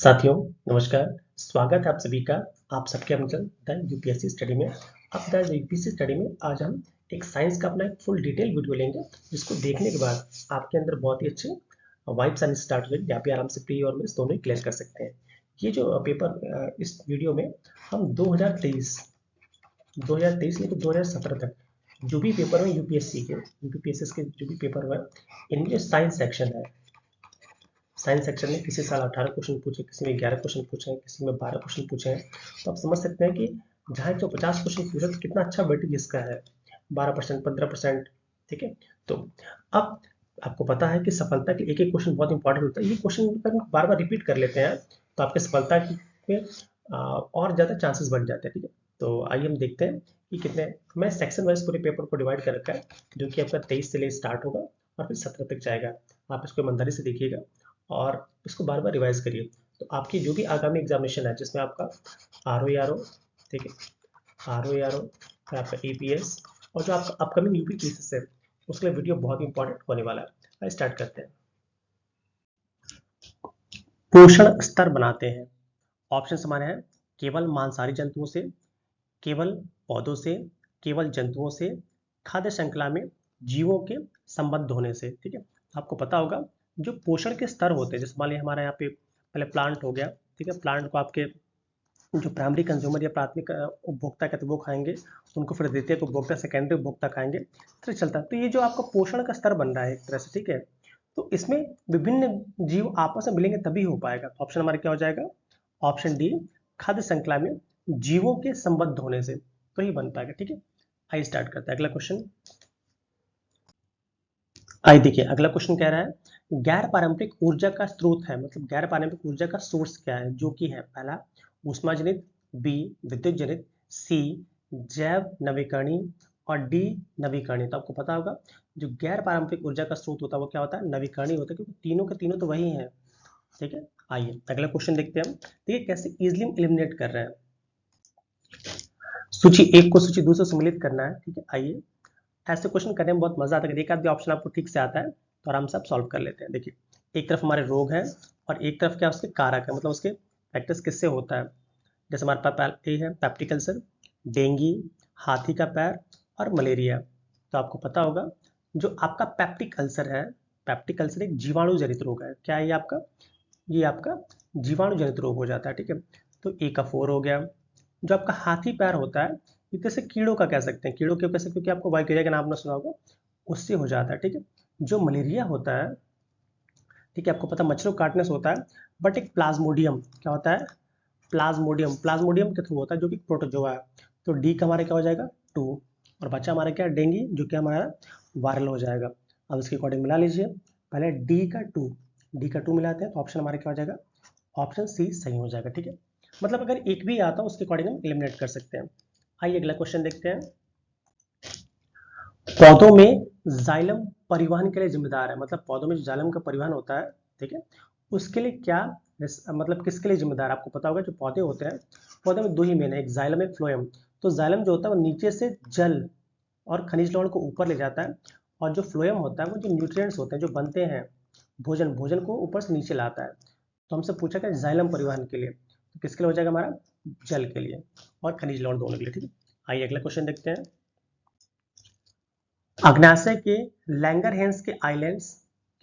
साथियों नमस्कार। स्वागत है आप सभी का आप सबके द यूपीएससी स्टडी में। अब द यूपीएससी स्टडी में आज हम एक साइंस का अपना एक फुल डिटेल वीडियो लेंगे, जिसको देखने के बाद आपके अंदर बहुत ही अच्छे वाइब्स आने स्टार्ट हो जाएगी। आप आराम से प्री और मेंस दोनों ही क्लियर कर सकते हैं। ये जो पेपर इस वीडियो में हम 2023 लेकर 2017 तक जो भी पेपर हुए यूपीएससी के जो भी पेपर हुए, इनमें साइंस सेक्शन है। साइंस सेक्शन में किसी साल 18 क्वेश्चन पूछे, किसी में 11 क्वेश्चन पूछे हैं, किसी में 12 क्वेश्चन पूछे हैं। तो आप समझ सकते हैं कि जहाँ जो 50 क्वेश्चन पूछे तो कितना अच्छा वेटेज इसका है, 12%, 15%। ठीक है, तो अब आपको पता है कि सफलता के एक एक क्वेश्चन बहुत इंपॉर्टेंट होता है। ये क्वेश्चन अगर बार बार रिपीट कर लेते हैं तो आपके सफलता की में और ज़्यादा चांसेस बढ़ जाते हैं। ठीक है, तो आइए हम देखते हैं कि कितने। मैं सेक्शन वाइज पूरे पेपर को डिवाइड कर रखा है, जो कि आपका 23 से ले स्टार्ट होगा और फिर 17 तक जाएगा। आप इसको ईमानदारी से देखिएगा और इसको बार बार रिवाइज करिए। तो आपकी जो भी आगामी एग्जामिनेशन है, जिसमें आपका RO ठीक है, RO फिर आपका APS और जो आपका अपकमिंग यूपी केसेस है, उसके लिए वीडियो बहुत इंपॉर्टेंट होने वाला है। स्टार्ट करते हैं। पोषण स्तर बनाते हैं। ऑप्शन हमारे हैं केवल मांसाहारी जंतुओं से, केवल पौधों से, केवल जंतुओं से, खाद्य श्रृंखला में जीवों के संबद्ध होने से। ठीक है, आपको पता होगा जो पोषण के स्तर होते हैं, जैसे मान लिया हमारे यहाँ पे पहले प्लांट हो गया। ठीक है, प्लांट को आपके जो प्राइमरी कंज्यूमर या प्राथमिक उपभोक्ता कहते हैं वो खाएंगे, उनको फिर द्वितीयक उपभोक्ता, सेकेंडरी उपभोक्ता खाएंगे, फिर चलता है। तो ये जो आपका पोषण का स्तर बन रहा है एक तरह से, ठीक है, तो इसमें विभिन्न जीव आपस में मिलेंगे तभी हो पाएगा। तो ऑप्शन हमारा क्या हो जाएगा? ऑप्शन डी, खाद्य श्रृंखला में जीवों के संबद्ध होने से तो ही बन पाएगा। ठीक है, आइए स्टार्ट करते हैं अगला क्वेश्चन। आइए देखिए अगला क्वेश्चन कह रहा है गैर पारंपरिक ऊर्जा का स्रोत है, मतलब गैर पारंपरिक ऊर्जा का सोर्स क्या है, जो कि है पहला ऊष्मा जनित, बी विद्युत जनित, सी जैव नवीकरणीय और डी नवीकरणीय। तो आपको पता होगा जो गैर पारंपरिक ऊर्जा का स्रोत होता है वो क्या होता है? नवीकरणीय होता है, क्योंकि तीनों के तीनों तो वही हैं। ठीक है, आइए अगला क्वेश्चन देखते हैं हम। देखिए कैसे इजिली एलिमिनेट कर रहे हैं। सूची एक को सूची दो से सम्मिलित करना है। ठीक है, आइए ऐसे क्वेश्चन करने में बहुत मजा आता है। एक आध भी ऑप्शन आपको ठीक से आता है तो आराम से आप सॉल्व कर लेते हैं। देखिए एक तरफ हमारे रोग है और एक तरफ क्या उसके कारक है, मतलब उसके फैक्टर्स किससे होता है। जैसे हमारे पास ए है पेप्टिक अल्सर, डेंगू, हाथी का पैर और मलेरिया। तो आपको पता होगा जो आपका पेप्टिक अल्सर है, पेप्टिक अल्सर एक जीवाणु जनित रोग है। क्या है ये आपका जीवाणु जनित रोग हो जाता है। ठीक है, तो ए का 4 हो गया। जो आपका हाथी पैर होता है, ये जैसे कीड़ों का कह सकते हैं, कीड़ों के कह सकते हैं क्योंकि आपको वाइकेरिया का नाम ना सुना होगा, उससे हो जाता है। ठीक है, जो मलेरिया होता है, ठीक है, आपको पता मच्छरों को काटने से होता है, बट एक प्लाज्मोडियम क्या होता है? प्लाज्मोडियम के थ्रू होता है, जो कि प्रोटोजोआ है। तो डी का हमारा क्या हो जाएगा? 2। और बच्चा हमारा क्या? डेंगू, जो कि हमारा वायरल हो जाएगा। अब इसके अकॉर्डिंग मिला लीजिए, पहले डी का 2 मिलाते हैं तो ऑप्शन हमारा क्या हो जाएगा? ऑप्शन सी सही हो जाएगा। ठीक है, मतलब अगर एक भी आता है उसके अकॉर्डिंग हम एलिमिनेट कर सकते हैं। आइए अगला क्वेश्चन देखते हैं। पौधों में जाइलम परिवहन के लिए जिम्मेदार है, मतलब पौधों में जो जाइलम का परिवहन होता है, ठीक है, उसके लिए क्या मतलब किसके लिए जिम्मेदार है? आपको पता होगा जो पौधे होते हैं, पौधे में दो ही मेन है, एक जाइलम एक फ्लोएम। तो जाइलम जो होता है वो नीचे से जल और खनिज लवण को ऊपर ले जाता है, और जो फ्लोएम होता है वो जो न्यूट्रिएंट्स होते हैं जो बनते हैं भोजन को ऊपर से नीचे लाता है। तो हमसे पूछा गया जाइलम परिवहन के लिए, तो किसके लिए हो जाएगा हमारा? जल के लिए और खनिज लवण दोनों के लिए। ठीक है, आइए अगला क्वेश्चन देखते हैं। अग्न्याशय के लैंगरहैंस के आइलैंड्स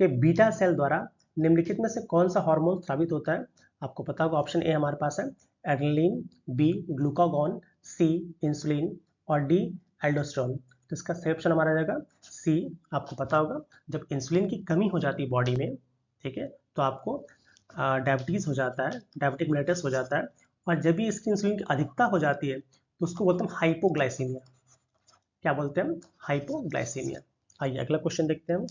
के बीटा सेल द्वारा निम्नलिखित में से कौन सा हार्मोन स्रावित होता है? आपको पता होगा ऑप्शन ए हमारे पास है एड्रेनलिन, बी ग्लूकागॉन, सी इंसुलिन और डी एल्डोस्टेरोन। तो इसका सही ऑप्शन हमारा रहेगा सी। आपको पता होगा जब इंसुलिन की कमी हो जाती है बॉडी में, ठीक है, तो आपको डायबिटीज हो जाता है, डायबिटिक मेलेटस हो जाता है, और जब भी इसकी इंसुलिन की अधिकता हो जाती है तो उसको बोलते हैं हाइपोग्लाइसीमिया। क्या बोलते हैं हम? हाइपोग्लाइसीमिया। आइए अगला क्वेश्चन देखते हैं हम।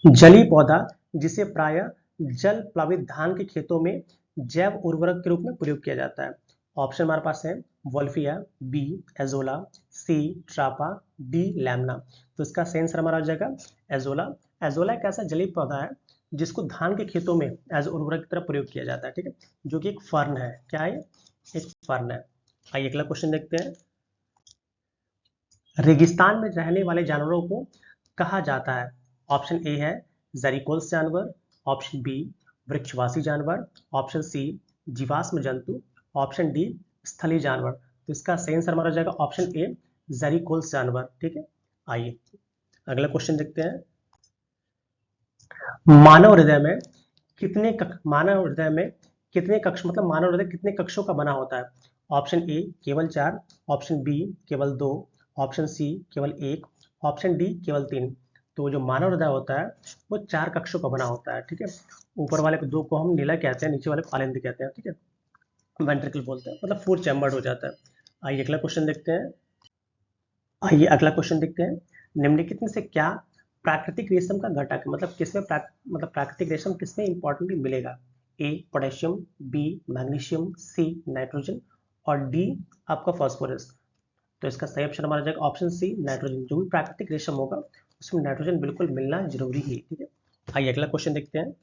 जलीय पौधा जिसे प्रायः जल प्लावित धान के खेतों में जैव उर्वरक के रूप में प्रयोग किया जाता है। ऑप्शन हमारे पास है वोल्फिया, बी एजोला, सी ट्रापा, डी लैमना। तो इसका सही आंसर हमारा हो जाएगा एजोला। एजोला एक ऐसा जलीय पौधा है जिसको धान के खेतों में एज उर्वरक की तरह प्रयोग किया जाता है। ठीक है, जो कि एक फर्न है। क्या है? एक फर्न है। आइए अगला क्वेश्चन देखते हैं। रेगिस्तान में रहने वाले जानवरों को कहा जाता है। ऑप्शन ए है जरीकोल्स जानवर, ऑप्शन बी वृक्षवासी जानवर, ऑप्शन सी जीवाश्म जंतु, ऑप्शन डी स्थलीय जानवर। तो इसका सही आंसर हमारा हो जाएगा ऑप्शन ए ज़रीकोल्स जानवर। ठीक है, आइए अगला क्वेश्चन देखते हैं। मानव हृदय में मानव हृदय में कितने कक्ष, मतलब मानव हृदय कितने कक्षों का बना होता है? ऑप्शन ए केवल 4, ऑप्शन बी केवल 2, ऑप्शन सी केवल 1, ऑप्शन डी केवल 3। तो जो मानव हृदय होता है वो 4 कक्षों का बना होता है। ठीक है, ऊपर वाले को 2 को हम नीला कहते हैं, नीचे वाले को आलिंद कहते हैं। ठीक है, वेंट्रिकल बोलते हैं, मतलब 4 चैम्बर्ड हो जाता है। आइए अगला क्वेश्चन देखते हैं। निम्नलिखित में से क्या प्राकृतिक रेशम का घटक, मतलब किसमें मतलब प्राकृतिक रेशम किसमें इंपॉर्टेंटली मिलेगा? A potassium, B magnesium, C nitrogen और डी आपका फास्फोरस। तो इसका सही ऑप्शन हमारा जाएगा ऑप्शन सी नाइट्रोजन। जो भी प्राकृतिक रेशम होगा उसमें नाइट्रोजन बिल्कुल मिलना जरूरी है। ठीक है, आइए अगला क्वेश्चन देखते हैं।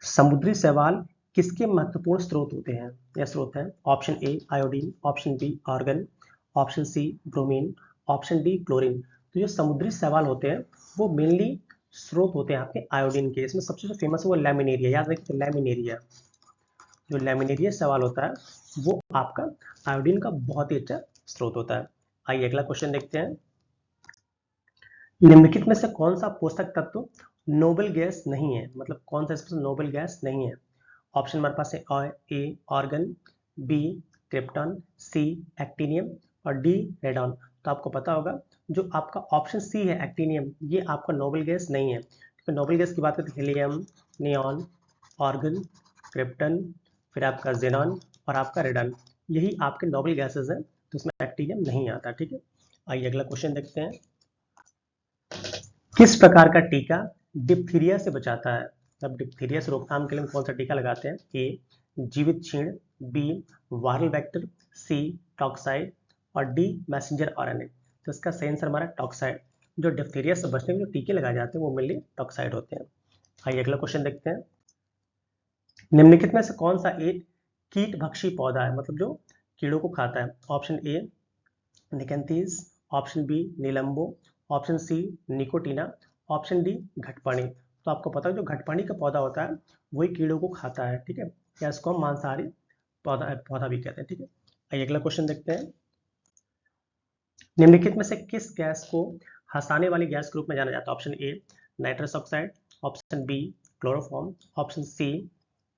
समुद्री शैवाल किसके महत्वपूर्ण स्रोत होते हैं या स्रोत हैं? Option A iodine, option B argon, option C bromine, option D chlorine. तो जो समुद्री शैवाल होते हैं वो मेनली स्रोत होते हैं आपके आयोडीन के। इसमें सबसे जो फेमस है वो लैमिनेरिया, याद रखिए लैमिनेरिया। जो लैमिनेरिया सवाल होता है वो आपका आयोडीन का बहुत ही अच्छा स्रोत होता है। आइए अगला क्वेश्चन देखते हैं। निम्नलिखित में से कौन सा पोषक तत्व नोबल गैस नहीं है, मतलब कौन सा इसमें नोबल गैस नहीं है? ऑप्शन हमारे पास है ए आर्गन, बी क्रिप्टॉन, सी एक्टिनियम और डी रेडॉन। तो आपको पता होगा जो आपका ऑप्शन सी है एक्टिनियम, ये आपका नोबल गैस नहीं है। तो नोबल गैस की बात करते हैं हीलियम, नियॉन, आर्गन, क्रिप्टन, फिर आपका जेनॉन और आपका रेडॉन, यही आपके नोबल गैसेस हैं। तो इसमें एक्टिनियम नहीं आता। ठीक है, आइए अगला क्वेश्चन देखते हैं। किस प्रकार का टीका डिप्थीरिया से बचाता है? अब डिप्थीरिया से रोकथाम के लिए हम कौन सा टीका लगाते हैं? ए जीवित क्षीण, बी वायरल वेक्टर, सी टॉक्साइड और डी मैसेंजर आरएनए। तो इसका सही आंसर हमारा टॉक्साइड। जो डिप्थीरिया से बचने के जो टीके लगाए जाते हैं वो मेनली टॉक्साइड होते हैं। आइए अगला क्वेश्चन देखते हैं। निम्नलिखित में से कौन सा एक कीट भक्षी पौधा है, मतलब जो कीड़ों को खाता है? Option A nyctanthes, option B nelumbo, option C nicotiana, option D घटपानी। तो आपको पता है जो घटपानी का पौधा होता है वही कीड़ों को खाता है। ठीक है, या इसको हम मांसाहारी पौधा भी कहते हैं। ठीक है, आइए अगला क्वेश्चन देखते हैं। निम्नलिखित में से किस गैस को हंसाने वाली गैस के रूप में जाना जाता है? Option A nitrous oxide, option B chloroform, option C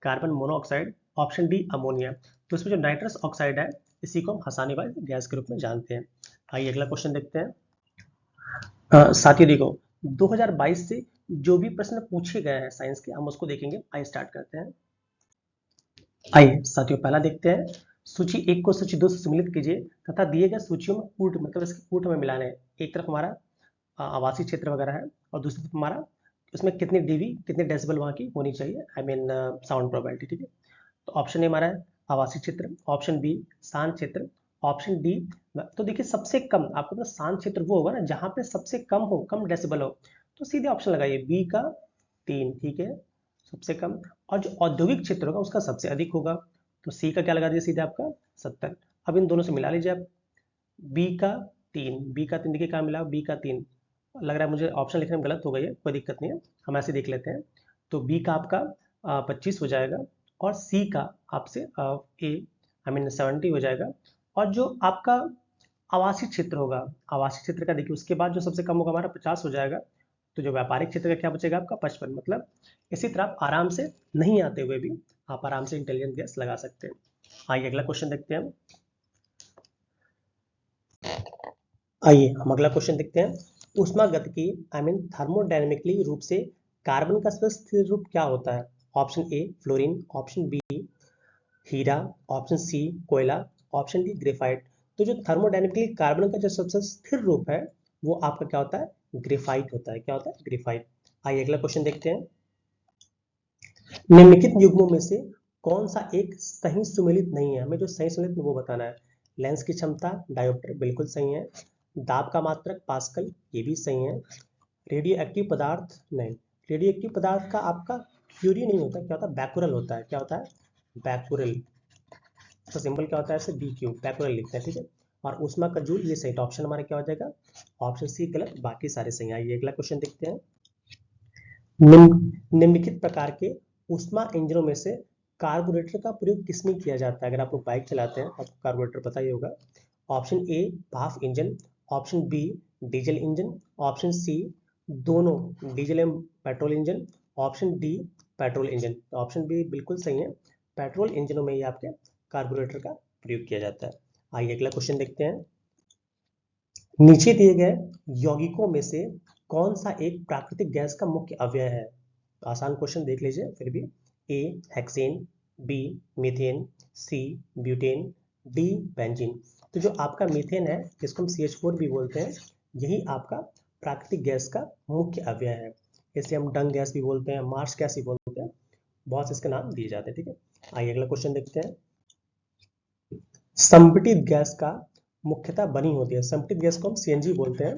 carbon monoxide, option D ammonia. तो इसमें जो नाइट्रस ऑक्साइड है इसी को हम हंसाने वाली गैस के रूप में जानते हैं। आइए अगला क्वेश्चन देखते हैं। साथियों देखो 2022 से जो भी प्रश्न पूछे गए हैं साइंस के हम उसको देखेंगे। आइए स्टार्ट करते हैं। आइए साथियों पहला देखते हैं। सूची 1 को सूची 2 से सम्मिलित कीजिए तथा दिए गए सूचियों में कूट, मतलब इसके कूट में मिलाने हैं। एक तरफ हमारा आवासीय क्षेत्र वगैरह है और दूसरी तरफ हमारा उसमें कितनी डीबी कितने डेसिबल वहाँ की होनी चाहिए, आई मीन साउंड प्रोबेबिलिटी। ठीक है, तो ऑप्शन ए हमारा है आवासीय क्षेत्र, ऑप्शन बी शांत क्षेत्र, ऑप्शन डी। तो देखिए सबसे कम आपको पता शांत क्षेत्र वो होगा ना जहाँ पे सबसे कम हो, कम डेसिबल हो। तो सीधे ऑप्शन लगाइए बी का 3। ठीक है, सबसे कम। और जो औद्योगिक क्षेत्र होगा उसका सबसे अधिक होगा, तो सी का क्या लगा दीजिए सीधे आपका 70। अब इन दोनों से मिला लीजिए आप। बी का 3, बी का 3 देखिए कहाँ मिला, बी का 3। लग रहा है मुझे ऑप्शन लिखने में गलत हो गई है, कोई दिक्कत नहीं है, हम ऐसे देख लेते हैं। तो बी का आपका 25 हो जाएगा और सी का आपसे ए आई मीन 70 हो जाएगा। और जो आपका आवासीय क्षेत्र होगा, आवासीय क्षेत्र का देखिए उसके बाद जो सबसे कम होगा हमारा 50 हो जाएगा। तो जो व्यापारिक क्षेत्र का क्या बचेगा आपका 55। मतलब इसी तरह आप आराम से नहीं आते हुए भी आप आराम से इंटेलिजेंट गैस लगा सकते हैं। आइए अगला क्वेश्चन देखते हैं। आइए हम अगला क्वेश्चन देखते हैं। ऊष्मागतिकी आई मीन थर्मोडायनेमिकली रूप से कार्बन का सबसे स्थिर रूप क्या होता है? Option A fluorine, option B हीरा, ऑप्शन सी कोयला, ऑप्शन डी ग्रेफाइट। तो जो थर्मोडायनेमिकली कार्बन का जो सबसे स्थिर रूप है वो आपका क्या होता है? ग्रेफाइट होता है। क्या होता है? ग्रेफाइट। आइए अगला क्वेश्चन देखते हैं। निम्नलिखित युग्मों में से कौन सा एक सही सुमेलित नहीं है? हमें जो सही सुमेलित वो बताना है। लेंस की क्षमता डायोप्टर बिल्कुल सही है, दाब का मात्रक पास्कल ये भी सही है, रेडियो एक्टिव पदार्थ नहीं। रेडियो एक्टिव पदार्थ का आपका क्यूरी नहीं होता, क्या होता है? बैकुरल होता है। क्या होता है? बैकुरल। तो सिंबल क्या होता है? ऐसे BQ बैकुरल लिखते हैं। ठीक है, और ऊष्मा का जूल ये सही। तो ऑप्शन हमारा क्या हो जाएगा? ऑप्शन सी गलत, बाकी सारे सही। आइए अगला क्वेश्चन देखते हैं। निम्नलिखित प्रकार के ऊष्मा इंजनों में से कार्बोरेटर का प्रयोग किसमें किया जाता है? अगर आप लोग बाइक चलाते हैं आपको कार्बोरेटर पता ही होगा। ऑप्शन ए भाप engine, option B diesel engine, option C दोनों डीजल एवं petrol engine, option D petrol engine. तो ऑप्शन बी बिल्कुल सही है, पेट्रोल इंजनों में ही आपके कार्बोरेटर का प्रयोग किया जाता है। आइए अगला क्वेश्चन देखते हैं। नीचे दिए गए यौगिकों में से कौन सा एक प्राकृतिक गैस का मुख्य अवयव है? आसान क्वेश्चन देख लीजिए फिर भी। A hexane, B methane, C butane, D benzene. तो जो आपका मीथेन है जिसको हम CH4 भी बोलते हैं, यही आपका प्राकृतिक गैस का मुख्य अवयव है। इसे हम डंग गैस भी बोलते हैं, मार्स गैस भी बोलते हैं, बहुत से इसके नाम दिए जाते हैं। ठीक है, आइए अगला क्वेश्चन देखते हैं। संपीड़ित गैस का मुख्यतः बनी होती है, संपीड़ित गैस को हम CNG बोलते हैं,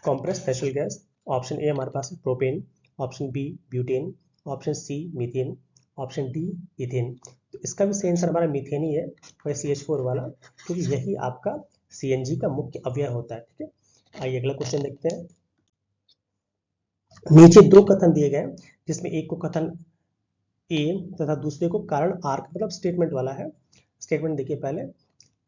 compressed natural gas. Option A हमारे पास है propane, option B butane, option C methane, option D ethane. तो इसका भी सही आंसर हमारा मीथेन ही है, वह CH4 वाला, क्योंकि यही आपका CNG का मुख्य अवयव होता है। ठीक है, आइए अगला क्वेश्चन देखते हैं। नीचे दो कथन दिए गए जिसमें एक को कथन ए तथा दूसरे को कारण आर, मतलब स्टेटमेंट वाला है। स्टेटमेंट देखिए पहले,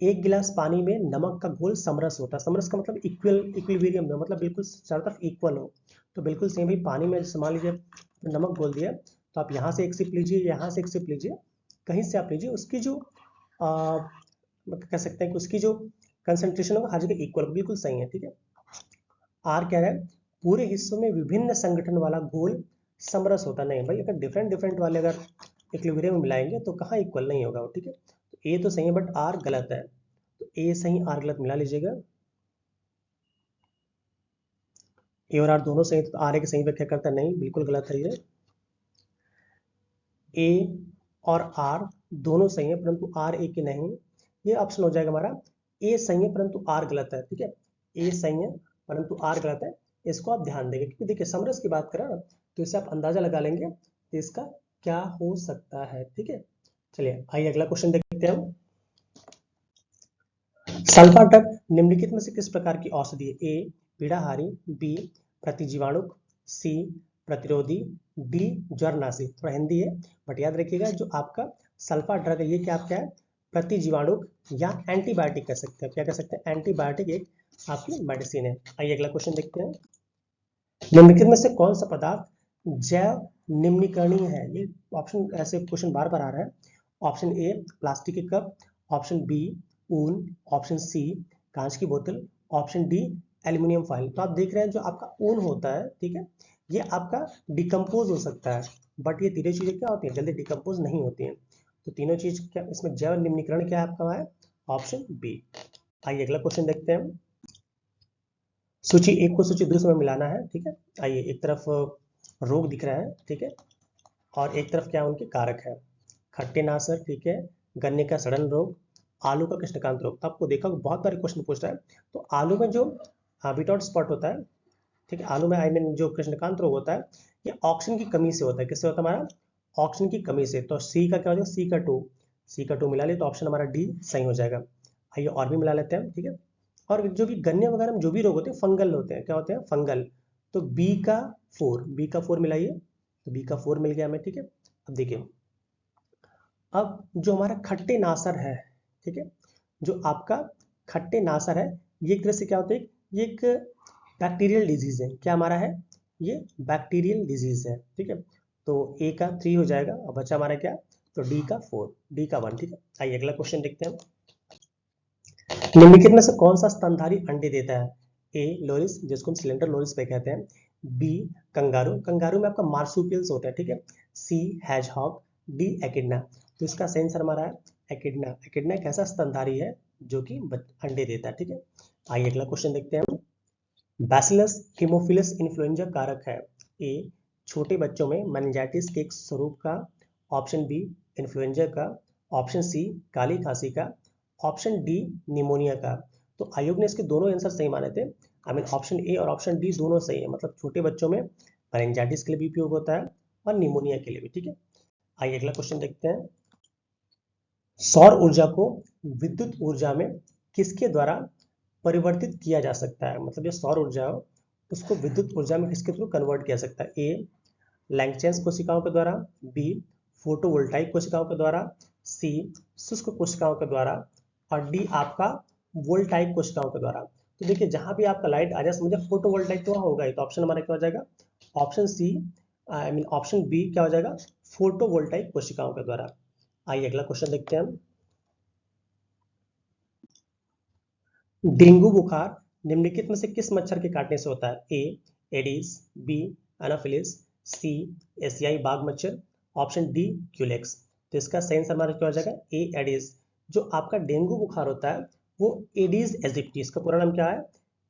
एक गिलास पानी में नमक का घोल समरस होता है। समरस का मतलब इक्विलिब्रियम में, मतलब बिल्कुल चारों तरफ इक्वल हो। तो बिल्कुल सेम ही पानी में मान लीजिए नमक घोल दिया, तो आप यहाँ से एक सिप लीजिए, यहाँ से एक सिप लीजिए, कहीं से आप लीजिए, उसकी जो कह सकते हैं कि उसकी जो कंसंट्रेशन होगा हर जगह इक्वल, बिल्कुल सही है। ठीक है, आर कह रहा है पूरे हिस्सों में विभिन्न संगठन वाला घोल समरस होता नहीं। भाई अगर डिफरेंट डिफरेंट वाले अगर इक्विलिब्रियम में मिलाएंगे तो कहाँ इक्वल नहीं होगा। ठीक है, तो ए तो सही है बट आर गलत है, तो ए सही आर गलत मिला लीजिएगा। ए और आर दोनों सही, तो आर ए की सही व्याख्या करता नहीं, बिल्कुल गलत है ये। ए और आर दोनों सही है परंतु आर ए के नहीं, ये ऑप्शन हो जाएगा हमारा ए सही है परंतु आर गलत है। ठीक है, ए सही है परंतु आर गलत है, इसको आप ध्यान देंगे, क्योंकि देखिए समरस की बात करें ना तो इससे आप अंदाजा लगा लेंगे तो इसका क्या हो सकता है। ठीक है, चलिए आइए अगला क्वेश्चन देखते हैं हम। सल्फाटक निम्नलिखित में से किस प्रकार की औषधि है? ए पीड़ाहारी, बी प्रतिजीवाणुक, सी प्रतिरोधी, डी ज्वरनाशी। थोड़ा हिंदी है बट याद रखिएगा, जो आपका सल्फा ड्रग है ये क्या आपका है? प्रतिजीवाणुक या एंटीबायोटिक कह सकते हैं। क्या कह सकते हैं? एंटीबायोटिक एक आपकी मेडिसिन है। आइए अगला क्वेश्चन देखते हैं। निम्नलिखित में से कौन सा पदार्थ जैव निम्नीकरणीय है? ये ऑप्शन ऐसे क्वेश्चन बार बार आ रहा है। ऑप्शन ए प्लास्टिक के कप, ऑप्शन बी ऊन, ऑप्शन सी कांच की बोतल, ऑप्शन डी एल्यूमिनियम फॉइल। तो आप देख रहे हैं जो आपका ऊन होता है, ठीक है, ये आपका डिकम्पोज हो सकता है, बट ये तीनों चीजें क्या होती हैं? जल्दी डिकम्पोज नहीं होती हैं। तो तीनों चीज क्या इसमें जैव निम्नीकरण क्या है आपका है? Option B. आइए अगला क्वेश्चन देखते हैं। सूची एक को सूची दूसरे में मिलाना है। ठीक है, आइए एक तरफ रोग दिख रहा है, ठीक है, और एक तरफ क्या उनके कारक है? खट्टे नासर, ठीक है, गन्ने का सड़न रोग, आलू का कृष्णकांत रोग। तो आपको देखा बहुत बार क्वेश्चन पूछ रहा है, तो आलू में जो बिटॉट स्पॉट होता है, ठीक है, आलू में आई मीन जो कृष्णकांत रोग होता है, ये ऑक्सीजन की कमी से होता है। किससे होता है हमारा? ऑक्सीजन की कमी से। तो सी का क्या हो जाएगा? सी का 2 मिला ले तो ऑप्शन हमारा डी सही हो जाएगा। आइए और भी मिला लेते हैं। ठीक है, और जो भी गन्ने वगैरह में जो भी रोग होते हैं फंगल होते हैं, क्या होते हैं? फंगल। तो बी का 4 मिलाइए, तो बी का 4 मिल गया हमें। ठीक है, अब देखिए, अब जो हमारा खट्टे नासर है, ठीक है, जो आपका खट्टे नासर है, ये एक तरह से क्या होता है? ये एक बैक्टीरियल डिजीज है। क्या हमारा है? ये बैक्टीरियल डिजीज है। ठीक है, तो ए का 3 हो जाएगा, अब बचा हमारा क्या? तो डी का 1। ठीक है, आइए अगला क्वेश्चन देखते हैं। निम्नलिखित में से कौन सा स्तनधारी अंडे देता है? ए लोरिस, जिसको हम सिलेंडर लोरिस पे कहते हैं, बी कंगारू, कंगारू में आपका मार्सुपियल्स होता है, ठीक है, सी हैजहॉग, डी एकिडना। तो इसका सही आंसर हमारा है एकिडना। एकिडना एक ऐसा स्तनधारी है जो कि अंडे देता है। ठीक है, आइए अगला क्वेश्चन देखते हैं। बैसिलस हीमोफिलस इन्फ्लुएंजा कारक है? ए छोटे बच्चों में मेनिंजाइटिस के एक स्वरूप का, ऑप्शन बी इन्फ्लुएंजा का, ऑप्शन सी काली खांसी का, ऑप्शन डी निमोनिया का। तो आयोग ने इसके दोनों आंसर सही माने थे। आई मीन ऑप्शन ए और ऑप्शन डी दोनों सही है, मतलब छोटे बच्चों में मेनिंजाइटिस के लिए भी उपयोग होता है और निमोनिया के लिए भी। ठीक है, आइए अगला क्वेश्चन देखते हैं। सौर ऊर्जा को विद्युत ऊर्जा में किसके द्वारा परिवर्तित किया जा सकता है? मतलब जो सौर ऊर्जा हो उसको विद्युत ऊर्जा में किसके थ्रू कन्वर्ट किया सकता है? ए लैंगचेंस कोशिकाओं के द्वारा, बी फोटोवोल्टाइक कोशिकाओं के द्वारा, सी शुष्क कोशिकाओं के द्वारा, और डी आपका वोल्टाइक कोशिकाओं के द्वारा। तो देखिए जहां भी आपका लाइट आ जाए समझे फोटोवोल्टाइक तो होगा ही, तो ऑप्शन हमारा क्या हो जाएगा, option C I mean option B क्या हो जाएगा, फोटोवोल्टाइक कोशिकाओं के द्वारा। आइए अगला क्वेश्चन देखते हैं हम। डेंगू बुखार निम्नलिखित में से किस मच्छर के काटने से होता है, ए एडिस, बी एनाफिलिस, सी एशियाई बाघ मच्छर, ऑप्शन डी क्यूलेक्स। तो इसका सही आंसर हमारा क्या हो जाएगा, ए एडिस। जो आपका डेंगू बुखार होता है वो एडिस एजिप्टी, इसका पूरा नाम क्या है,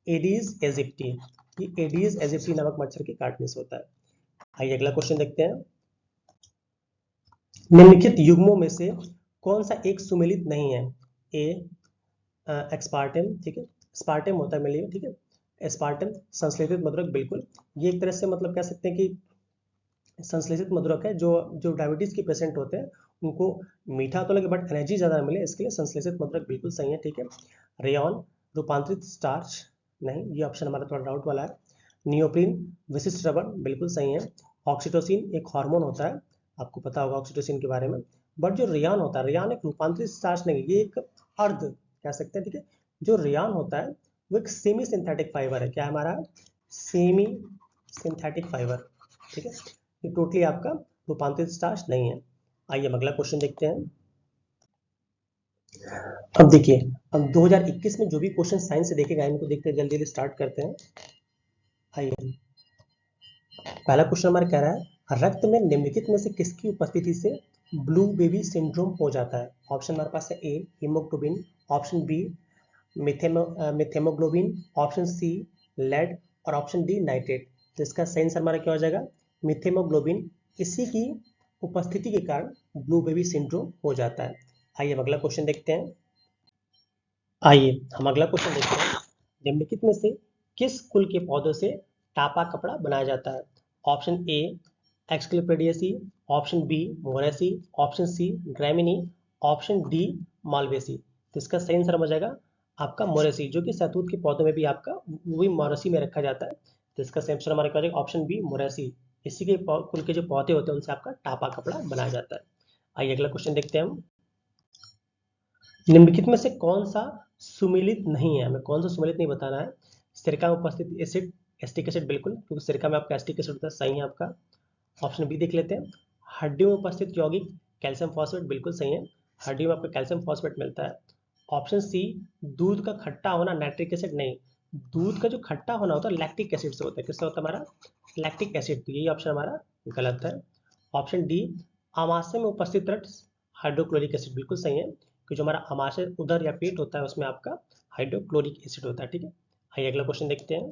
एडिस एजिप्टी। ये एडिस एजिप्टी नामक मच्छर के काटने से होता है। आइए अगला क्वेश्चन देखते हैं। निम्नलिखित युग्मों में से कौन सा एक सुमेलित नहीं है, ए एक्सपार्टेम, ठीक है, स्पार्टेम होता है मिलिए, ठीक है, एस्पार्टम संश्लेषित मधुरक, बिल्कुल। ये एक तरह से मतलब कह सकते हैं कि संश्लेषित मधुरक है, जो जो डायबिटीज के पेशेंट होते हैं उनको मीठा तो लगे बट एनर्जी ज़्यादा मिले, इसके लिए संश्लेषित मधुरक बिल्कुल सही है, ठीक है। रेयॉन रूपांतरित स्टार्च, नहीं, ये ऑप्शन हमारा थोड़ा डाउट वाला है। नियोप्रीन विशिष्ट रबड़, बिल्कुल सही है। ऑक्सीटोसिन एक हार्मोन होता है, आपको पता होगा ऑक्सीटोसिन के बारे में। बट जो रेयॉन होता है, रेयॉन एक रूपांतरित स्टार्च नहीं, ये एक अर्ध कह सकते हैं, ठीक है। जो रेयॉन होता है वो एक सेमी सिंथेटिक फाइबर है, क्या है हमारा, सेमी सिंथेटिक फाइबर, ठीक है। ये टोटली आपका रूपांतरित स्टार्च नहीं है। आइए हम अगला क्वेश्चन देखते हैं। अब देखिए, अब 2021 में जो भी क्वेश्चन साइंस से देखे गए इनको देखते हैं, जल्दी जल्दी स्टार्ट करते हैं। आइए पहला क्वेश्चन हमारा कह रहा है, रक्त में निम्नलिखित में से किसकी उपस्थिति से ब्लू बेबी सिंड्रोम हो जाता है। ऑप्शन हमारे पास है, A haemoglobin, option B methaemoglobin, option C lead, और ऑप्शन डी नाइट्रेट। तो इसका सही आंसर हमारा क्या हो जाएगा, मिथेमोग्लोबिन। इसी की उपस्थिति के कारण ब्लू बेबी सिंड्रोम हो जाता है। आइए हम अगला क्वेश्चन देखते हैं। आइए हम अगला क्वेश्चन देखते हैं। निम्नलिखित में से किस कुल के पौधों से टापा कपड़ा बनाया जाता है। ऑप्शन ए एक्सक्लोपेडियसी, option B moraceae, option C gramineae, option D malvaceae. तो इसका सही आंसर हो जाएगा आपका मोरेसी, जो कि शहतूत के पौधों में भी आपका वो भी मोरेसी में रखा जाता है। तो इसका सही आंसर हमारा क्या हो जाएगा, ऑप्शन बी मोरेसी। इसी के कुल के जो पौधे होते हैं उनसे आपका टापा कपड़ा बनाया जाता है। आइए अगला क्वेश्चन देखते हैं हम। निम्नलिखित में से कौन सा सुमेलित नहीं है, हमें कौन सा सुमेलित नहीं बताना है। सिरका में उपस्थित एसिड, एस्टिक एसिड, बिल्कुल, क्योंकि सिरका में आपका एस्टिक एसिड होता है, सही है आपका। ऑप्शन बी देख लेते हैं। हड्डियों में उपस्थित यौगिक कैल्शियम फॉस्फेट, बिल्कुल सही है, हड्डियों में आपको कैल्शियम फॉस्फेट मिलता है। ऑप्शन सी दूध का खट्टा होना, नाइट्रिक एसिड नहीं, दूध का जो खट्टा होना होता है लैक्टिक एसिड से होता है, किससे होता है हमारा, लैक्टिक एसिड। तो यही ऑप्शन हमारा गलत है। ऑप्शन डी आमाशय में उपस्थित रक्त हाइड्रोक्लोरिक एसिड, बिल्कुल सही है, कि जो हमारा आमाशय उदर या पेट होता है उसमें आपका हाइड्रोक्लोरिक एसिड होता है, ठीक है। आइए अगला क्वेश्चन देखते हैं।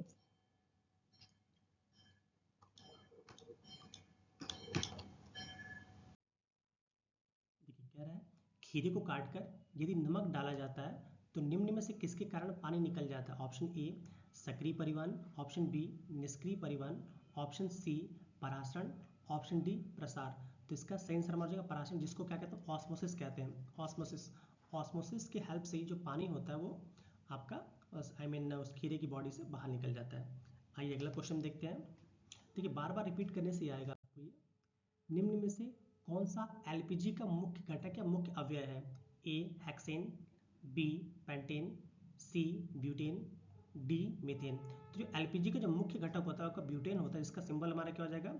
देखिए कह रहा है, खीरे को काटकर यदि नमक डाला जाता है तो निम्न में से किसके कारण पानी निकल जाता है। ऑप्शन ए सक्रिय परिवहन, ऑप्शन बी निष्क्रिय परिवहन, ऑप्शन सी परासरण, ऑप्शन डी प्रसार। तो इसका सही आंसर हो जाएगा परासरण, जिसको क्या कहते हैं, ऑस्मोसिस कहते हैं, ऑस्मोसिस। ऑस्मोसिस की हेल्प से ही जो पानी होता है वो आपका आई मीन उस खीरे की बॉडी से बाहर निकल जाता है। आइए अगला क्वेश्चन देखते हैं। देखिए बार बार रिपीट करने से ही आएगा आपको ये। निम्न में से कौन सा एलपीजी का मुख्य घटक या मुख्य अवयव है। A hexane, B pentane, C butane, D methane. तो जो एलपीजी का जो मुख्य घटक होता है आपका ब्यूटेन होता है, इसका सिंबल हमारा क्या हो जाएगा,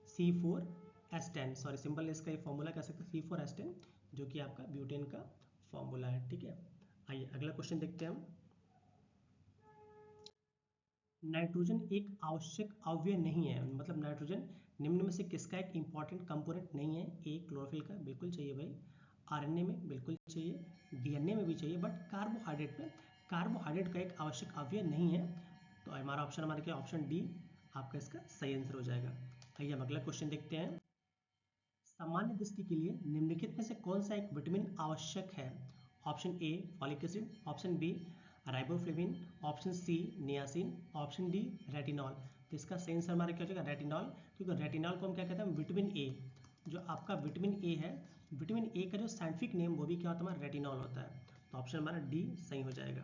C4H10, सॉरी सिंबल इसका ये फॉर्मूला कह सकते हैं C4H10, जो कि आपका ब्यूटेन का फॉर्मूला है, ठीक है। आइए अगला क्वेश्चन देखते हैं हम। नाइट्रोजन एक आवश्यक अवयव नहीं है, मतलब नाइट्रोजन निम्न में से किसका एक इंपॉर्टेंट कंपोनेंट नहीं है। ए क्लोरोफिल का, बिल्कुल चाहिए भाई, आरएनए में बिल्कुल चाहिए, डीएनए में भी चाहिए, बट कार्बोहाइड्रेट में कार्बोहाइड्रेट का एक आवश्यक अवयव नहीं है। तो हमारा ऑप्शन हमारा क्या, ऑप्शन डी आपका इसका सही आंसर हो जाएगा। आइए हम अगला क्वेश्चन देखते हैं। सामान्य दृष्टि के लिए निम्नलिखित में से कौन सा एक विटामिन आवश्यक है। Option A folic acid, option B riboflavin, option C niacin, option D retinol. तो इसका सही आंसर हमारा क्या हो जाएगा, रेटिनॉल, क्योंकि रेटिनॉल को हम क्या कहते हैं, विटामिन ए। जो आपका विटामिन ए है, विटामिन ए का जो साइंटिफिक नेम वो भी क्या होता है, हमारा रेटिनॉल होता है। तो ऑप्शन हमारा डी सही हो जाएगा।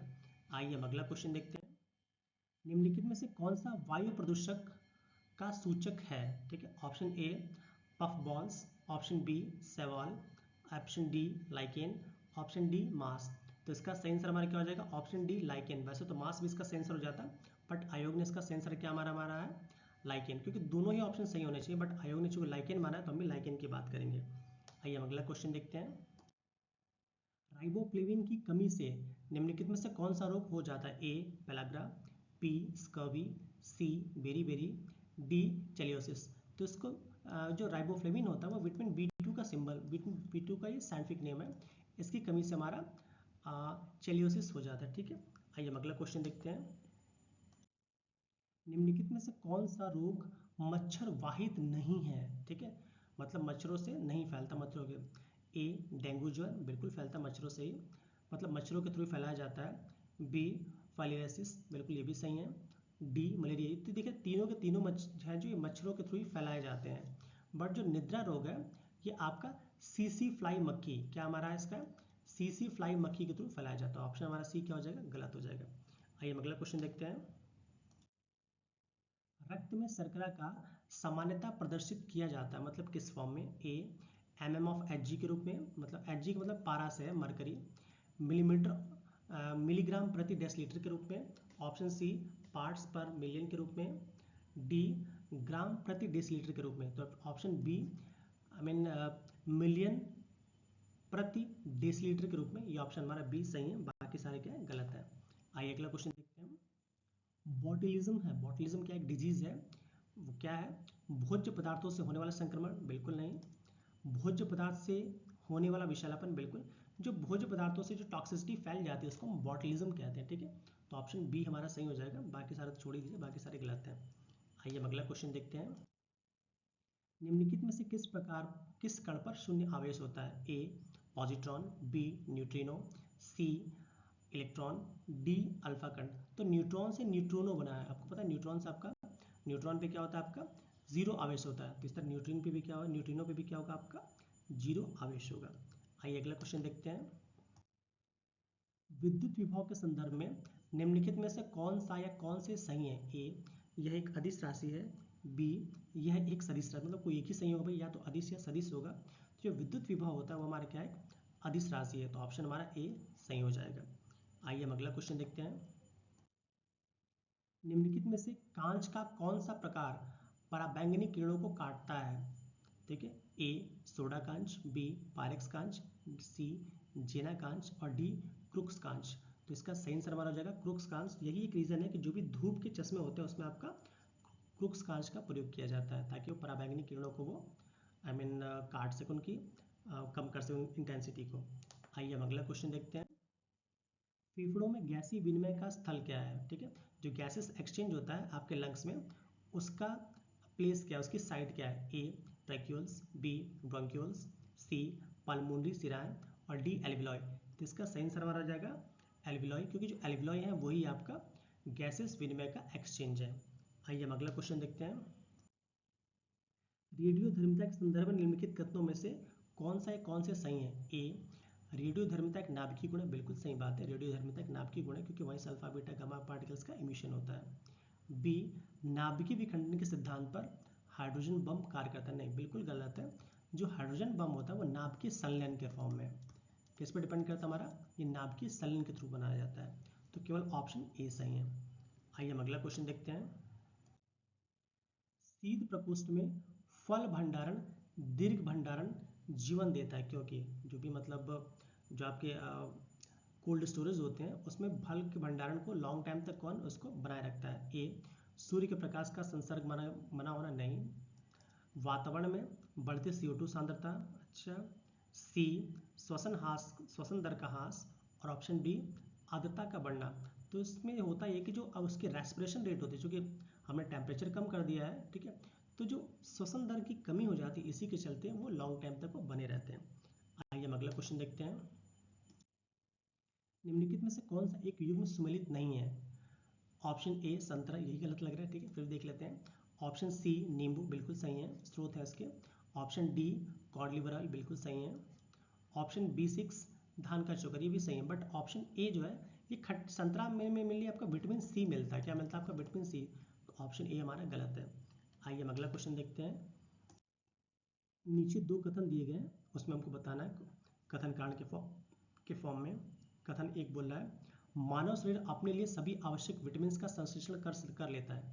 आइए हम अगला क्वेश्चन देखते हैं। निम्नलिखित में से कौन सा वायु प्रदूषक का सूचक है, ठीक है। Option A puff balls, option B सेवॉल, option D lichen, option D moss. तो इसका सही आंसर हमारा क्या हो जाएगा? Option D lichen. वैसे तो मास भी इसका सही आंसर हो जाता है, बट आयोग ने इसका सही आंसर क्या मारा है? लाइकेन, क्योंकि दोनों ही ऑप्शन सही होने चाहिए, बट आयोग ने चूंकि लाइकेन माना है तो हम भी लाइकेन की बात करेंगे। आइए हम अगला क्वेश्चन देखते हैं। राइबोफ्लेविन की कमी से निम्नलिखित में से कौन सा रोग हो जाता है? ए पेलाग्रा, बी स्कर्वी, सी बेरी, डी चेलियोसिस। तो इसको जो राइबोफ्लेविन होता है वो विटामिन B2 का सिंबल, विटामिन B2 का ये साइंटिफिक नेम है। इसकी कमी से हमारा चेलियोसिस हो जाता है, ठीक है। आइए हम अगला क्वेश्चन देखते हैं। निम्नलिखित में से कौन सा रोग मच्छर वाहित नहीं है? ठीक है, मतलब मच्छरों से नहीं फैलता, मच्छरों के। ए डेंगू ज्वर, बिल्कुल फैलता मच्छरों से ही, मतलब मच्छरों के थ्रू फैलाया जाता है। बी फाइलेरियासिस, बिल्कुल ये भी सही है। D malaria. तो देखिए तीनों के तीनों हैं जो ये मच्छरों के थ्रू ही फैलाए जाते हैं। बट जो निद्रा रोग है ये आपका सीसी फ्लाई मक्खी, क्या हमारा है इसका? सीसी फ्लाई मक्खी के थ्रू फैलाया जाता है। ऑप्शन हमारा सी क्या हो जाएगा? गलत हो जाएगा। आइए हम अगला क्वेश्चन देखते हैं। रक्त में शर्करा का सामान्यतः प्रदर्शित किया जाता है, मतलब किस फॉर्म में? ए एमएम ऑफ एच के रूप में, मतलब एच का मतलब पारा से है, मरकरी। मिलीग्राम प्रति डेसीलीटर के रूप में। ऑप्शन सी पार्ट्स पर मिलियन के रूप में। डी ग्राम प्रति डेसीलीटर के रूप में। तो ऑप्शन बी मिलियन प्रति डेसीलीटर के रूप में, ये ऑप्शन हमारा बी सही है, बाकी सारे क्या है? गलत है। आइए अगला क्वेश्चन देखते हैं। बॉटुलिज्म है, बॉटुलिज्म क्या एक डिजीज है? वो क्या है? भोज्य पदार्थों से होने वाला संक्रमण? बिल्कुल नहीं। भोज्य पदार्थ से होने वाला विषैलापन? बिल्कुल। जो भोज्य पदार्थों से जो टॉक्सिसिटी फैल जाती है उसको हम बॉटुलिज्म कहते हैं, ठीक है। तो ऑप्शन बी हमारा सही हो जाएगा, बाकी सारे तो छोड़ ही दीजिए, बाकी सारे गलत हैं। आइए हम अगला क्वेश्चन देखते हैं। निम्नलिखित में से किस कण पर शून्य आवेश होता है? ए पॉजिट्रॉन, बी न्यूट्रिनो, सी इलेक्ट्रॉन, डी अल्फा कण। तो न्यूट्रॉन से न्यूट्रोनो बना है, आपको पता है न्यूट्रॉन से आपका, न्यूट्रॉन पे क्या होता है आपका? जीरो आवेश होता है। तो इस तरह न्यूट्रिनो पे भी क्या होगा? न्यूट्रिनो पे भी क्या होगा आपका? जीरो आवेश होगा। आइए अगला क्वेश्चन देखते हैं। विद्युत विभव के संदर्भ में निम्नलिखित में से कौन सा या कौन से सही है? ए यह एक अदिश राशि है, बी यह एक सदिश राशि, मतलब कोई एक ही सही होगा भाई, या तो अदिश या सदिश होगा। तो जो विद्युत विभव होता है वो हमारा क्या है? अदिश राशि है। तो ऑप्शन हमारा ए सही हो जाएगा। आइए हम अगला क्वेश्चन देखते हैं। निम्नलिखित में से कांच का कौन सा प्रकार पराबैंगनी किरणों को काटता है? ठीक है, ए सोडा कांच, बी पायरेक्स कांच, सी जेना कांच और डी क्रुक्स कांच। तो इसका सही आंसर हमारा हो जाएगा क्रुक्स कांच। यही एक रीजन है कि जो भी धूप के चश्मे होते हैं उसमें आपका क्रुक्स कांच का प्रयोग किया जाता है, ताकि वो पराबैंगनी किरणों को वो काट सके, उनकी कम कर सके इंटेंसिटी को। आइए हम अगला क्वेश्चन देखते हैं। फेफड़ों में गैसीय विनिमय का स्थल क्या है? ठीक है, जो गैसेस एक्सचेंज होता है आपके लंग्स में, उसका प्लेस क्या है, उसकी साइड क्या है? ए ट्रैक्यूल्स, बी ब्रोंक्यूल्स, सी पल्मोनरी सिराए और डी एल्विलॉय। तो इसका सही आंसर हमारा हो जाएगा एल्विलॉय, क्योंकि जो एल्विलॉय है वही आपका गैसेस विनिमय का एक्सचेंज है। आइए हम अगला क्वेश्चन देखते हैं। रेडियोधर्मिता के संदर्भ में निम्नलिखित कथनों में से कौन सा या कौन से सही है? ए रेडियोधर्मिता एक नाभिकीय गुण है, बिल्कुल सही बात है, रेडियोधर्मिता एक नाभिकीय गुण है, क्योंकि वहीं से अल्फा बीटा गामा पार्टिकल्स का इमिशन होता है। बी नाभिकीय विखंडन के सिद्धांत पर हाइड्रोजन बम कार्य करता है? नहीं, बिल्कुल गलत है। जो हाइड्रोजन बम होता है वो नाभिकीय संलयन के फॉर्म में, किस पर डिपेंड करता है हमारा? ये नाभिकीय संलयन के थ्रू बनाया जाता है। तो केवल ऑप्शन ए सही है। आइए हम अगला क्वेश्चन देखते हैं। शीत प्रकोष्ठ में फल भंडारण दीर्घ भंडारण जीवन देता है, क्योंकि जो भी मतलब जो आपके कोल्ड स्टोरेज होते हैं उसमें फल के भंडारण को लॉन्ग टाइम तक कौन उसको बनाए रखता है? ए सूर्य के प्रकाश का संसर्ग मना होना? नहीं। वातावरण में बढ़ते CO2 सांद्रता? अच्छा। सी श्वसन दर का ह्रास और ऑप्शन डी आर्द्रता का बढ़ना। तो इसमें होता है कि जो अब उसकी रेस्पिरेशन रेट होती है, चूँकि हमने टेम्परेचर कम कर दिया है, ठीक है, तो जो श्वसन दर की कमी हो जाती है, इसी के चलते वो लॉन्ग टाइम तक वो बने रहते हैं। आइए हम अगला क्वेश्चन देखते हैं। निम्नलिखित में से कौन सा एक युग्म सुमेलित नहीं है? ऑप्शन ए संतरा, यही गलत लग रहा है, ठीक है, फिर देख लेते हैं। ऑप्शन सी नींबू, बिल्कुल सही है, स्रोत है इसके। Option D cod liver oil, बिल्कुल सही है। ऑप्शन B6 धान का चोकर, ये भी सही है, बट ऑप्शन ए जो है ये संतरा में मिलने आपका विटामिन सी मिलता है, क्या मिलता है आपका? Vitamin C. तो ऑप्शन ए हमारा गलत है। आइए हम अगला क्वेश्चन देखते हैं। नीचे दो कथन दिए गए हैं, उसमें हमको बताना है कथन कांड के फॉर्म में। कथन एक बोल रहा है मानव शरीर अपने लिए सभी आवश्यक विटामिन का संश्लेषण कर लेता है।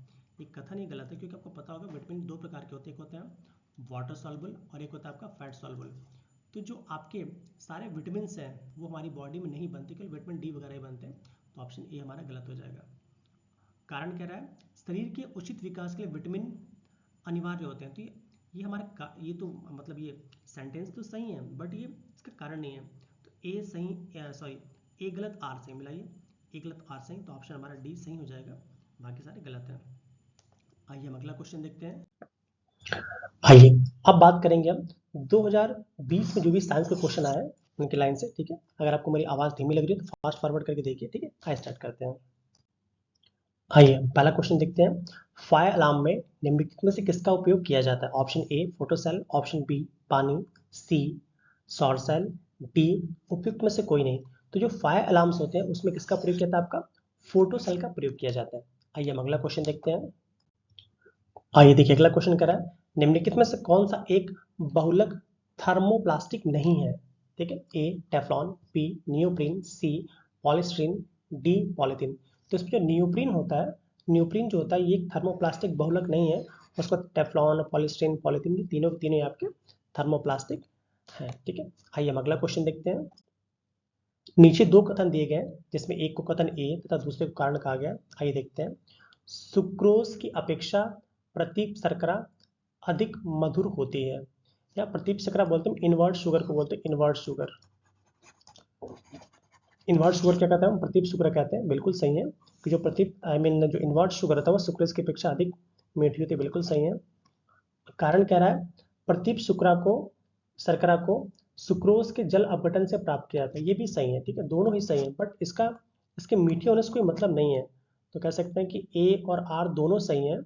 ये कथन ही गलत है, क्योंकि आपको पता होगा विटामिन दो प्रकार के होते हैं, एक होते हैं वाटर सॉल्युबल और एक होता है आपका फैट सॉल्युबल। तो जो आपके सारे विटामिन हैं वो हमारी बॉडी में नहीं बनते, केवल विटामिन डी वगैरह ही बनते हैं। तो ऑप्शन ए हमारा गलत हो जाएगा। कारण कह रहा है शरीर के उचित विकास के लिए विटामिन अनिवार्य होते हैं। तो ये हमारा ये तो मतलब ये सेंटेंस तो सही है, बट ये इसका कारण नहीं है। तो ए सही, सॉरी ए गलत आर सही मिलाइए, ए गलत आर सही, तो ऑप्शन हमारा डी सही हो जाएगा, बाकी सारे गलत हैं। आइए हम अगला क्वेश्चन देखते हैं। आइए अब बात करेंगे हम 2020 में जो भी साइंस के क्वेश्चन आए हैं उनकी लाइन से, ठीक है। अगर आपको मेरी आवाज़ धीमी लग रही है तो फास्ट फॉरवर्ड करके देखिए, ठीक है। आइए स्टार्ट करते हैं। आइए पहला क्वेश्चन देखते हैं। फायर अलार्म में निम्नलिखित में से किसका उपयोग किया जाता है? Option A photo cell, option B पानी, सी सौर सेल, डी उपयुक्त में से कोई नहीं। तो जो फायर अलार्म्स होते हैं उसमें किसका प्रयोग किया था? आपका फोटो सेल का प्रयोग किया जाता है। आइए हम अगला क्वेश्चन देखते हैं। आइए देखिए अगला क्वेश्चन कह रहा है निम्नलिखित में से कौन सा एक बहुलक थर्मोप्लास्टिक नहीं है? ठीक है, ए टेफ्लॉन, बी नियोप्रीन, सी पॉलीस्टीरीन, डी पॉलीथीन। तो इसमें जो नियोप्रीन होता है, नियोप्रीन जो होता है ये एक थर्मोप्लास्टिक बहुलक नहीं है। उसको टेफ्लॉन, पॉलीस्टीरीन, पॉलीथीन ये तीनों तीनों आपके थर्मोप्लास्टिक हैं, ठीक है। आइए हम अगला क्वेश्चन देखते हैं। नीचे दो कथन दिए गए जिसमें एक को कथन ए तथा दूसरे को कारण कहा गया। आइए देखते हैं। सुक्रोज की अपेक्षा प्रतीप शर्करा अधिक मधुर होती है, या प्रतीप शर्करा बोलते हैं इनवर्ट शुगर को बोलते हैं, इनवर्ट शुगर। इनवर्ट शुगर क्या कहते हैं हम? प्रतीप शुगर कहते हैं, बिल्कुल सही है कि जो प्रतीप जो इनवर्ट शुगर होता है वो सुक्रोज की अपेक्षा अधिक मीठी होती है, बिल्कुल सही है। कारण कह रहा है प्रतीप शर्करा को सुक्रोज के जल अपघटन से प्राप्त किया जाता है, ये भी सही है, ठीक है, दोनों ही सही है, बट इसके मीठे होने से कोई मतलब नहीं है। तो कह सकते हैं कि ए और आर दोनों सही हैं,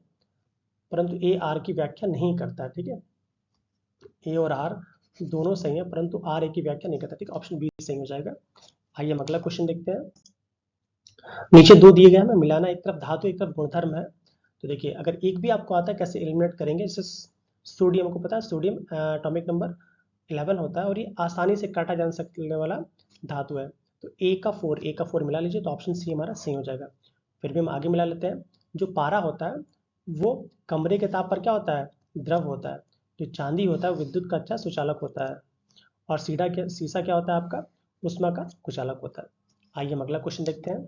परंतु ए आर की व्याख्या नहीं करता, ठीक है। ए और आर दोनों सही है, परंतु आर ए की व्याख्या नहीं करता, ठीक है। ऑप्शन बी सही हो जाएगा। आइए हम अगला क्वेश्चन देखते हैं। नीचे दो दिए गए हैं, मिलाना एक तरफ धातु एक तरफ गुणधर्म है। तो देखिए अगर एक भी आपको आता है कैसे एलिमिनेट करेंगे, जैसे सोडियम को पता है, सोडियम एटॉमिक नंबर 11 होता है और ये आसानी से काटा जा सकने वाला धातु है। तो ए का 4 मिला लीजिए, तो ऑप्शन सी हमारा सही हो जाएगा। फिर भी हम आगे मिला लेते हैं। जो पारा होता है वो कमरे के ताप पर क्या होता है? द्रव होता है। जो चांदी होता है विद्युत का अच्छा सुचालक होता है, और शीशा क्या होता है आपका? उष्मा का कुचालक होता है। आइए हम अगला क्वेश्चन देखते हैं।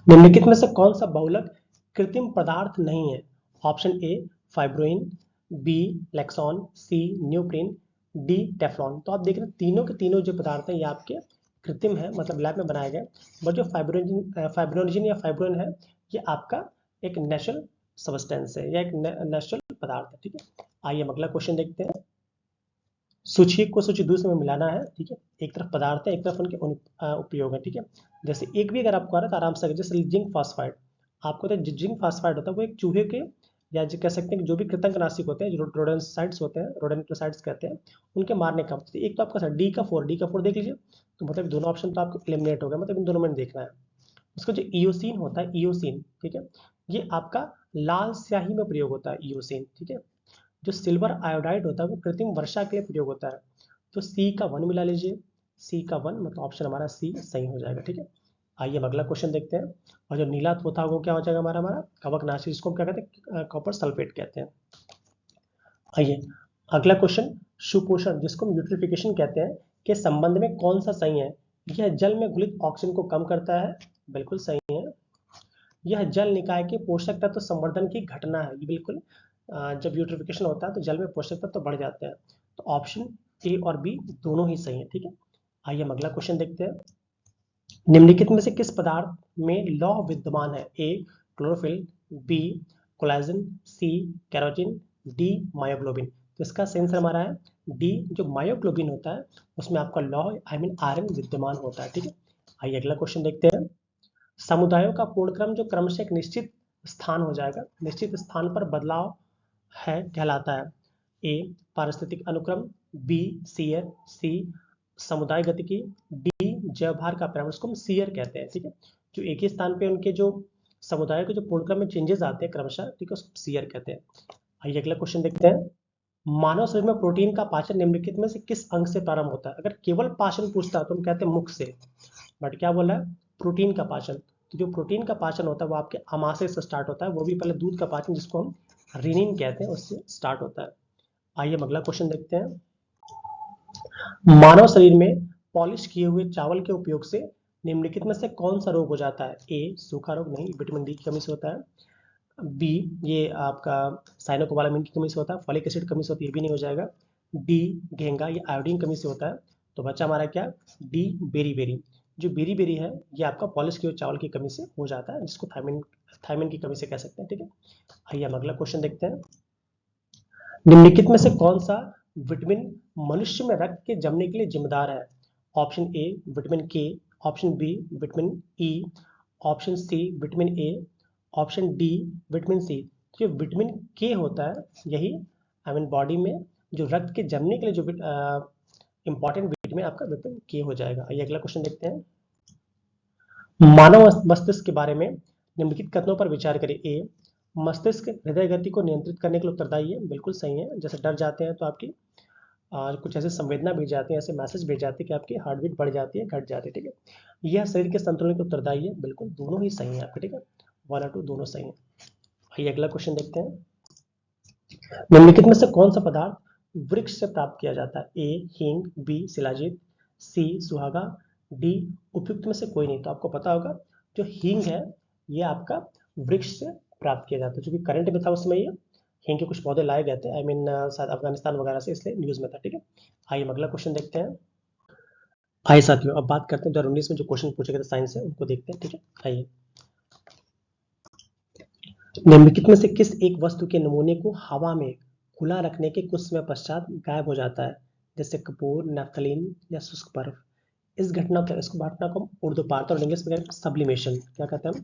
निम्नलिखित में से कौन सा बहुलक कृत्रिम पदार्थ नहीं है? Option A fibroin, B lexan, C neoprene, D Teflon. तो आप देख रहे हैं तीनों के तीनों जो पदार्थ हैं ये आपके कृत्रिम है, मतलब लैब में बनाए गए। बट जो फाइब्रोनोजिन या फाइब्रोइन है ये आपका एक नेचुरल सब्सटेंस है या एक नेचुरल पदार्थ है, ठीक है। आइए हम अगला क्वेश्चन देखते हैं। सूची को सूची दूसरे में मिलाना है, ठीक है। एक तरफ पदार्थ है, एक तरफ उनके उपयोग है, ठीक है। जैसे एक भी अगर आपको आ रहा है तो आराम से, जैसे जिंक फास्फाइड, आपको तो जिंक फास्फाइड होता है वो एक चूहे के, या जो कह सकते हैं कि जो भी कृतंकनाशी होते हैं, जो रोडेंसाइड्स होते हैं, रोडेंटिसाइड्स कहते हैं, उनके मारने का। एक तो आपका डी का 4 देख लीजिए, तो मतलब दोनों ऑप्शन तो आपको एलिमिनेट हो गया, मतलब इन दोनों में देखना है। उसका जो ईओसिन होता है, ईओसिन, ठीक है, ये आपका लाल स्याही में प्रयोग होता है, ईओसिन, ठीक है। जो सिल्वर आयोडाइड होता है वो कृत्रिम वर्षा के लिए प्रयोग होता है। तो सी का 1 मिला लीजिए, सी का 1 मतलब ऑप्शन हमारा सी सही हो जाएगा, ठीक है। आइए हम अगला क्वेश्चन देखते हैं। और जो नीला थोथा वो क्या हो जाएगा हमारा कवकनाशी, जिसको हम क्या कहते हैं? कॉपर सल्फेट कहते हैं। आइए अगला क्वेश्चन। सुपोषण, जिसको हम यूट्रिफिकेशन कहते हैं, के संबंध में कौन सा सही है? यह जल में घुलित ऑक्सीजन को कम करता है, बिल्कुल सही है। यह जल निकाय के पोषक तत्व संवर्धन की घटना है, ये बिल्कुल जब यूट्रिफिकेशन होता है तो जल में पोषक तत्व बढ़ जाते हैं। तो ऑप्शन ए और बी दोनों ही सही है, ठीक है। आइए हम अगला क्वेश्चन देखते हैं। निम्नलिखित में से किस पदार्थ में लौह विद्यमान है? A chlorophyll, B collagen, C carotene, D myoglobin. तो इसका सही आंसर हमारा है डी। जो मायोग्लोबिन होता है उसमें आपका लौह आयरन विद्यमान होता है, ठीक है। आइए अगला क्वेश्चन देखते हैं। समुदायों का पूर्णक्रम जो क्रमशः एक निश्चित स्थान हो जाएगा, निश्चित स्थान पर बदलाव है कहलाता है। ए पारिस्थितिक अनुक्रम, बी सीयर, सी समुदाय गतिकी, डी जैव भार का परिमाण, उसको हम सीयर कहते हैं, ठीक है। जो एक ही स्थान पे उनके जो समुदाय के जो पूर्णक्रम में चेंजेस आते हैं क्रमशः, ठीक है, उसको शियर कहते हैं। आइए अगला क्वेश्चन देखते हैं। मानव शरीर में प्रोटीन का पाचन निम्नलिखित में से किस अंग से प्रारंभ होता है? अगर केवल पाचन पूछता है तो हम कहते हैं मुख से, बट क्या बोला है? प्रोटीन का पाचन। तो जो प्रोटीन का पाचन होता है वो आपके आमाशय से स्टार्ट होता है, वो भी पहले दूध का पाचन जिसको हम रेनिन कहते हैं उससे स्टार्ट होता है। आइए हम अगला क्वेश्चन देखते हैं। मानव शरीर में पॉलिश किए हुए चावल के उपयोग से निम्नलिखित में से कौन सा रोग हो जाता है? ए सूखा रोग, नहीं, विटामिन डी की कमी से होता है। बी ये आपका साइनोकोबालामिन की कमी से होता है। फॉलिक एसिड कमी से होती है, ये भी नहीं हो जाएगा। डी घेंगा, ये आयोडीन कमी से होता है। तो बच्चा हमारा क्या? D beriberi. जो बेरी बेरी है ये आपका पॉलिश किए हुए चावल की कमी से हो जाता है, जिसको थायमिन थायमिन की कमी से कह सकते हैं, ठीक है। आइए हम अगला क्वेश्चन देखते हैं। निम्नलिखित में से कौन सा विटामिन मनुष्य में रक्त के जमने के लिए जिम्मेदार है? Option A vitamin K, option B vitamin E, option C vitamin A, option D vitamin C. जो विटामिन के होता है यही बॉडी में जो रक्त के जमने के लिए जो इंपॉर्टेंट विटामिन आपका विटामिन के हो जाएगा। आइए अगला क्वेश्चन देखते हैं। मानव मस्तिष्क के बारे में निम्नलिखित कथनों पर विचार करें। ए मस्तिष्क हृदय गति को नियंत्रित करने के लिए उत्तरदायी है, बिल्कुल सही है। जैसे डर जाते हैं तो आपकी कुछ ऐसे संवेदना भेज जाती है, ऐसे मैसेज भेज जाते हैं कि आपकी हार्ट बीट बढ़ जाती है, घट जाती है, ठीक है। यह शरीर के संतुलन के उत्तरदायी है, बिल्कुल दोनों ही सही है आपके, ठीक है, 1 और 2 दोनों सही है। आइए अगला क्वेश्चन देखते हैं। निम्नलिखित में से कौन सा पदार्थ वृक्ष से प्राप्त किया जाता है? ए हींग, बी शिलाजीत, सी सुहागा, डी उपयुक्त में से कोई नहीं। तो आपको पता होगा जो हींग है ये आपका वृक्ष से प्राप्त किया जाता है, जो कि करंट में था उस समय, ये हींग के कुछ पौधे लाए गए थे, शायद अफगानिस्तान वगैरह से, इसलिए न्यूज में था, ठीक है। आइए हम अगला क्वेश्चन देखते हैं। आइए साथियों अब बात करते हैं 2019 में जो क्वेश्चन पूछे गए थे साइंस से, उनको देखते हैं, ठीक है। आइए, निम्नलिखित में से किस एक वस्तु के नमूने को हवा में खुला रखने के कुछ समय पश्चात गायब हो जाता है? जैसे कपूर, नैफ्थलीन या शुष्क बर्फ। इस घटना को हम ऊर्ध्वपातन और इंग्लिश में सब्लिमेशन क्या कहते हैं हम?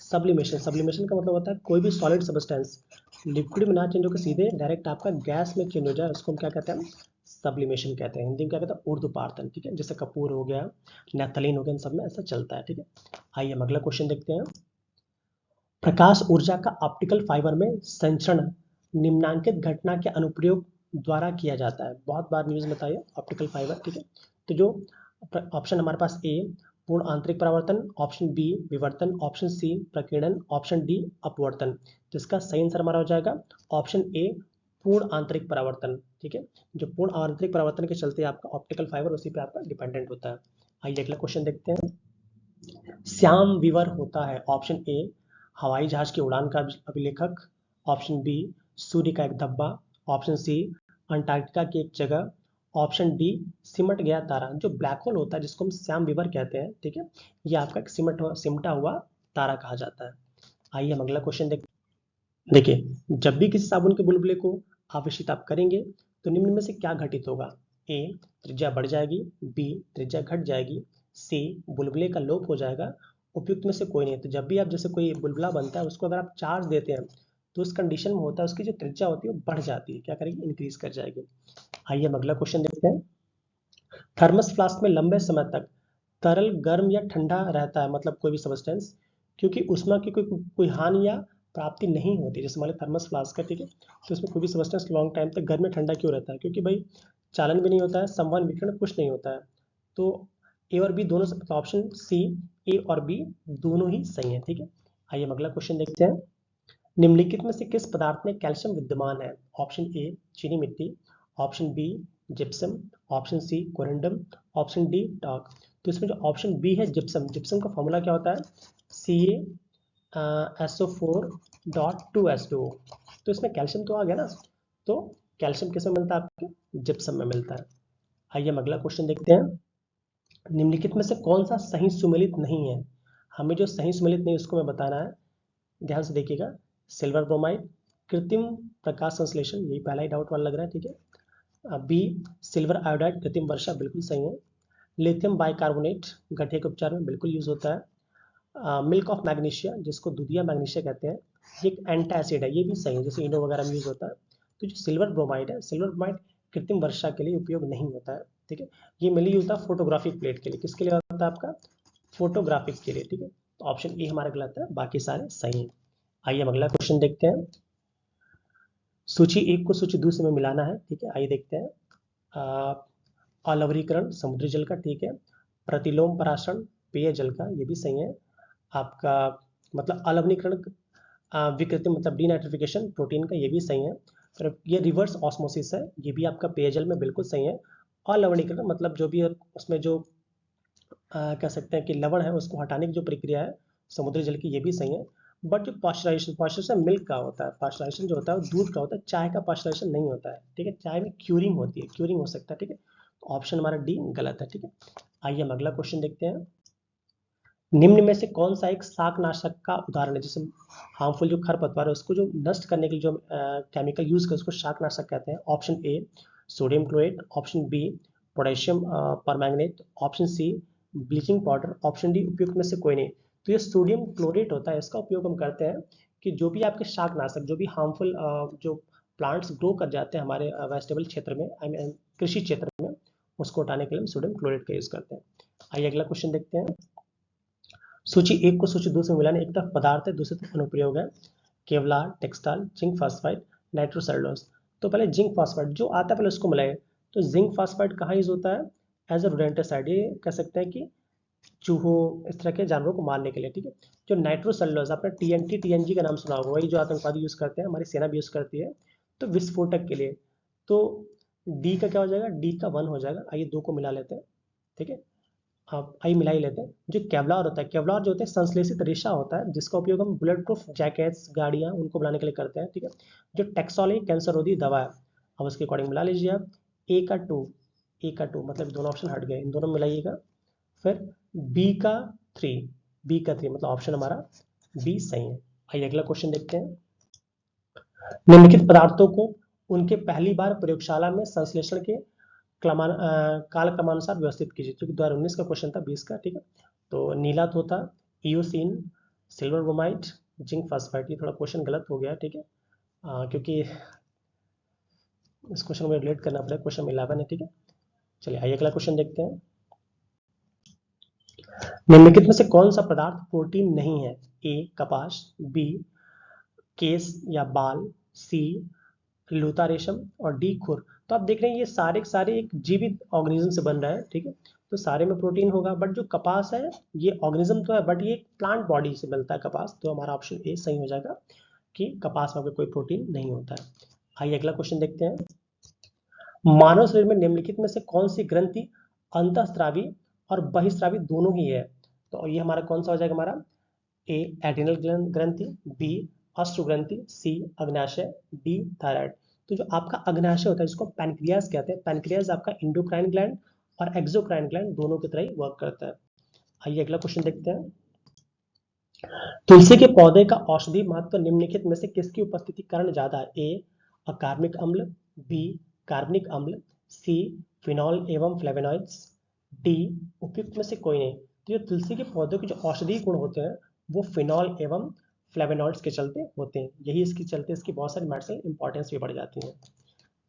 सब्लिमेशन। सब्लिमेशन का मतलब होता है कोई भी सॉलिड सब्सटेंस लिक्विड में ना चेंज होकर सीधे डायरेक्ट आपका गैस में चेंज हो जाए, उसको हम क्या कहते हैं? सब्लिमेशन कहते हैं। हिंदी में क्या कहते हैं? ऊर्ध्वपातन, ठीक है। जैसे कपूर हो गया, नैफ्थलीन हो गया, इन सब में ऐसा चलता है, ठीक है। आइए हम अगला क्वेश्चन देखते हैं। प्रकाश ऊर्जा का ऑप्टिकल फाइबर में संचरण निम्नांकित घटना के अनुप्रयोग द्वारा किया जाता है। बहुत बार न्यूज में था ये ऑप्टिकल फाइबर, ठीक है। तो जो ऑप्शन हमारे पास ए पूर्ण आंतरिक परावर्तन, ऑप्शन बी विवर्तन, ऑप्शन सी प्रकीर्णन, ऑप्शन डी अपवर्तन। तो इसका सही आंसर हमारा हो जाएगा ऑप्शन ए पूर्ण आंतरिक परावर्तन, ठीक है। जो पूर्ण आंतरिक परावर्तन के चलते आपका ऑप्टिकल फाइबर उसी पे आपका डिपेंडेंट होता है। आइए अगला क्वेश्चन देखते हैं। श्याम विवर होता है ऑप्शन ए हवाई जहाज की उड़ान का अभिलेखक, ऑप्शन बी सूर्य का एक धब्बा, ऑप्शन सी अंटार्कटिका की एक जगह, ऑप्शन डी सिमट गया तारा। जो ब्लैक होल होता है जिसको हम श्याम विवर कहते हैं, ठीक है, ये आपका एक सिमटा हुआ तारा कहा जाता है। आइए हम अगला क्वेश्चन देखिए, जब भी किसी साबुन के बुलबुले को आवेशित आप करेंगे तो निम्न में से क्या घटित होगा? ए त्रिज्या बढ़ जाएगी, बी त्रिज्या घट जाएगी, सी बुलबुले का लोप हो जाएगा, उपयुक्त में से कोई नहीं। तो जब भी आप जैसे कोई बुलबुला बनता है उसको अगर आप चार्ज देते हैं तो उस कंडीशन में होता है उसकी जो त्रिज्या होती है वो बढ़ जाती है, क्या करेगी? इंक्रीज कर जाएगी। आइए हम अगला क्वेश्चन देखते हैं। थर्मस फ्लास्क में लंबे समय तक तरल गर्म या ठंडा रहता है, मतलब कोई भी सब्सटेंस, क्योंकि ऊष्मा की कोई हानि या प्राप्ति नहीं होती। जैसे मान लो थर्मस फ्लास्क है, ठीक है, तो उसमें कोई भी सब्सटेंस लॉन्ग टाइम तक गर्म या ठंडा क्यों रहता है? क्योंकि भाई चालन भी नहीं होता है, संवहन विकिरण कुछ नहीं होता है। तो ए और बी दोनों, तो ऑप्शन सी ए और बी दोनों ही सही है, ठीक है। आइए हम अगला क्वेश्चन देखते हैं। निम्नलिखित में से किस पदार्थ में कैल्शियम विद्यमान है? ऑप्शन ए चीनी मिट्टी, option B gypsum, option C corundum, option D talc. तो इसमें जो ऑप्शन बी है जिप्सम, जिप्सम का फॉर्मूला क्या होता है? CaSO4.2H2O। तो इसमें कैल्शियम तो आ गया ना, तो कैल्शियम किसमें मिलता है? आपके जिप्सम में मिलता है। आइए हम अगला क्वेश्चन देखते हैं। निम्नलिखित में से कौन सा सही सुमेलित नहीं है? हमें जो सही सुमेलित नहीं उसको मैं बताना है, ध्यान से देखिएगा। सिल्वर ब्रोमाइड, कृत्रिम प्रकाश संश्लेषण, यही पहला ही डाउट वाला लग रहा है, ठीक है। बी सिल्वर आयोडाइड कृत्रिम वर्षा, बिल्कुल सही है। लिथियम बाइकार्बोनेट गठिया के उपचार में बिल्कुल यूज होता है। मिल्क ऑफ मैग्नीशिया जिसको दूधिया मैग्नीशिया कहते हैं, ये एक एंटासिड है, ये भी सही है, जैसे इनो वगैरह में यूज होता है। तो जो सिल्वर ब्रोमाइड है, सिल्वर ब्रोमाइड कृत्रिम वर्षा के लिए उपयोग नहीं होता है, ठीक है। ये मेनली यूज होता है फोटोग्राफिक प्लेट के लिए। किसके लिए होता है? आपका फोटोग्राफिक के लिए, ठीक है। तो ऑप्शन ए हमारा गलत है, बाकी सारे सही हैं। आइए हम अगला क्वेश्चन देखते हैं। सूची 1 को सूची 2 में मिलाना है, ठीक है। आइए देखते हैं। अलवणीकरण समुद्री जल का, ठीक है। प्रतिलोम परासरण पेयजल का, ये भी सही है आपका। मतलब अलवणीकरण विकृति मतलब डीनाइट्रिफिकेशन प्रोटीन का, ये भी सही है। फिर ये रिवर्स ऑस्मोसिस है, ये भी आपका पेयजल में बिल्कुल सही है। अलवणीकरण मतलब जो भी उसमें जो कह सकते हैं कि लवण है उसको हटाने की जो प्रक्रिया है समुद्री जल की, ये भी सही है। बट जो पाश्चराइजेशन मिल्क का होता है, पाश्चराइजेशन जो होता है वो दूध का होता है, चाय का पाश्चराइजेशन नहीं होता है, ठीक है। चाय में क्यूरिंग होती है, क्यूरिंग हो सकता है, ठीक है। तो ऑप्शन हमारा डी गलत है, ठीक है। आइए हम अगला क्वेश्चन देखते हैं। निम्न में से कौन सा एक शाकनाशक का उदाहरण है, जैसे हार्मफुल जो खरपतवार है उसको जो नष्ट करने के लिए जो केमिकल यूज कर उसको शाकनाशक कहते हैं। Option A sodium chloride, option B potassium permanganate, option C bleaching powder, option D उपयुक्त में से कोई नहीं। तो ये सोडियम क्लोरेट होता है, इसका उपयोग हम करते हैं कि जो भी आपके शाकनाशक, जो भी हार्मफुल जो प्लांट्स ग्रो कर जाते हैं हमारे वेजिटेबल क्षेत्र में, आई मीन कृषि क्षेत्र में, उसको हटाने के लिए हम सोडियम क्लोरेट का यूज करते हैं। आइए अगला क्वेश्चन देखते हैं। सूची 1 को सूची 2 से मिलाने, एक तरफ पदार्थ है, दूसरी तरफ अनुप्रयोग है। Kevlar, textile, zinc phosphide, nitrocellulose. तो पहले जिंक फास्फाइड जो आता है पहले उसको मिलाए। तो जिंक फास्फाइड कहाँ यूज होता है? एज ए रोडेंटिसाइड, ये कह सकते हैं कि चूहों इस तरह के जानवरों को मारने के लिए, ठीक है। जो नाइट्रोसेलुलोज, आपने टीएनटी टीएनजी का नाम सुना होगा, वही जो आतंकवादी यूज करते हैं, हमारी सेना भी यूज करती है, तो विस्फोटक के लिए। तो डी का क्या हो जाएगा? डी का 1 हो जाएगा। आइए 2 को मिला लेते हैं, ठीक है। आप आई मिला ही लेते हैं। जो केवलार होता है, केवलार जो होता है संश्लेषित रेशा होता है, जिसका उपयोग हम बुलेट प्रूफ जैकेट्स, गाड़ियां उनको बनाने के लिए करते हैं, ठीक है। जो टेक्सोल है कैंसर रोधी दवा है। अब उसके अकॉर्डिंग मिला लीजिए आप। ए का 2, ए का 2 मतलब दोनों ऑप्शन हट गए, इन दोनों में मिलाइएगा। फिर बी का 3, बी का 3 मतलब ऑप्शन हमारा बी सही है। आइए अगला क्वेश्चन देखते हैं। निम्नलिखित पदार्थों को उनके पहली बार प्रयोगशाला में संश्लेषण के कालक्रमानुसार व्यवस्थित कीजिए, क्योंकि 2019 का क्वेश्चन था, 20 का, ठीक है। तो नीला तोता, eosin, silver bromide, zinc phosphide. ये थोड़ा क्वेश्चन गलत हो गया, ठीक है, क्योंकि इस क्वेश्चन में रिलेट करना पड़ेगा, क्वेश्चन 11 है, ठीक है। चलिए आइए अगला क्वेश्चन देखते हैं। निम्नलिखित में से कौन सा पदार्थ प्रोटीन नहीं है? ए कपास, बी केस या बाल, सी लूता रेशम, और डी खुर। तो आप देख रहे हैं ये सारे के सारे एक जीवित ऑर्गेनिज्म से बन रहा है, ठीक है। तो सारे में प्रोटीन होगा, बट जो कपास है ये ऑर्गेनिज्म तो है, बट ये प्लांट बॉडी से मिलता है कपास, तो हमारा ऑप्शन ए सही हो जाएगा कि कपास में कोई प्रोटीन नहीं होता है। आइए अगला क्वेश्चन देखते हैं। मानव शरीर में निम्नलिखित में से कौन सी ग्रंथि अंतःस्रावी और बहिस्रावी दोनों ही है? तो ये हमारा कौन सा हो जाएगा? हमारा ए एड्रिनल ग्रंथि, बी अश्रु ग्रंथि, सी अग्नाशय, डी थायराइड। तो जो आपका अग्नाशय होता है जिसको पैनक्रियाज कहते हैं, पैनक्रियाज आपका इंडोक्राइन ग्लैंड और एक्सोक्राइन ग्लैंड दोनों की तरह ही वर्क करता है। आइए अगला क्वेश्चन देखते हैं। तुलसी के पौधे का औषधि महत्व निम्नलिखित में से किसकी उपस्थिति के कारण ज्यादा है? ए अकार्बनिक अम्ल, बी कार्बनिक अम्ल, सी फिनॉल एवं फ्लेवोनॉइड्स, डी उपयुक्त में से कोई नहीं। तो ये तुलसी के पौधों के जो औषधीय गुण होते हैं वो फिनॉल एवं फ्लेवोनॉइड्स के चलते होते हैं, यही इसके चलते इसकी बहुत सारी मेडिसिनल इंपॉर्टेंस भी बढ़ जाती है।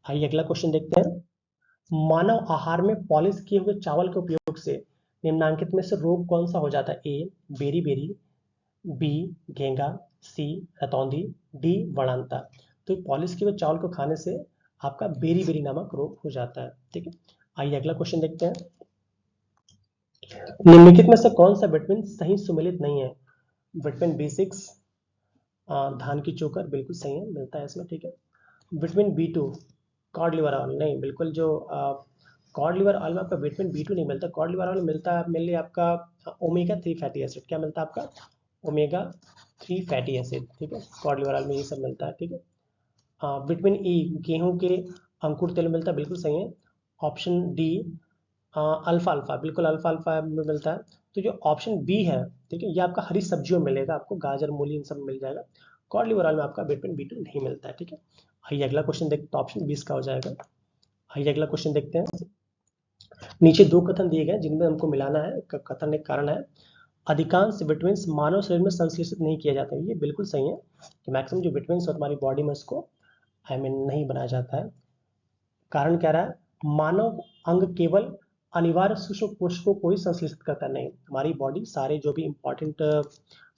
आइए अगला क्वेश्चन देखते हैं। मानव आहार में पॉलिश किए हुए चावल के उपयोग से निम्नांकित में से रोग कौन सा हो जाता है? ए बेरी बेरी, बी घेंगा, सी रतौंधी, डी वणांता। तो पॉलिश किए हुए चावल को खाने से आपका बेरी बेरी नामक रोग हो जाता है, ठीक है। आइए अगला क्वेश्चन देखते हैं। निम्नलिखित में से कौन सा विटामिन सही सुमेलित नहीं है? विटामिन B6, धान की चोकर बिल्कुल सही है, मिलता है इसमें, ठीक है। Vitamin B2, cod liver oil नहीं, बिल्कुल जो कॉड लिवर ऑयल में आपका विटामिन B2 नहीं मिलता। कॉड लिवर ऑयल में मिलता है मेनली आपका ओमेगा 3 फैटी एसिड। क्या मिलता है आपका? ओमेगा 3 फैटी एसिड, ठीक है। कॉड लिवर ऑयल में ये सब मिलता है, ठीक है। विटामिन ई गेहूं के अंकुर तेल में मिलता है, बिल्कुल सही है। ऑप्शन डी अल्फा अल्फा, बिल्कुल अल्फा अल्फा में मिलता है। तो जो ऑप्शन बी है, ठीक है, ये आपका हरी सब्जियों में मिलेगा, आपको गाजर मूली इन सब में मिल जाएगा। कॉड लिवर ऑयल में आपका विटामिन B2 नहीं मिलता है, ठीक है। आइए अगला क्वेश्चन देखते हैं, ऑप्शन 20 का हो जाएगा। आइए अगला क्वेश्चन देखते हैं। नीचे 2 कथन दिए गए जिनमें हमको मिलाना है, कथन एक कारण है। अधिकांश विटामिन मानव शरीर में संश्लेषित नहीं किए जाते हैं, ये बिल्कुल सही है कि मैक्सिमम जो विटामिन होता है हमारी बॉडी में उसको नहीं बनाया जाता है। कारण क्या रहा है? मानव अंग केवल अनिवार्य सूक्ष्म पोषकों को ही संश्लेषित करता नहीं। हमारी बॉडी सारे जो भी इंपॉर्टेंट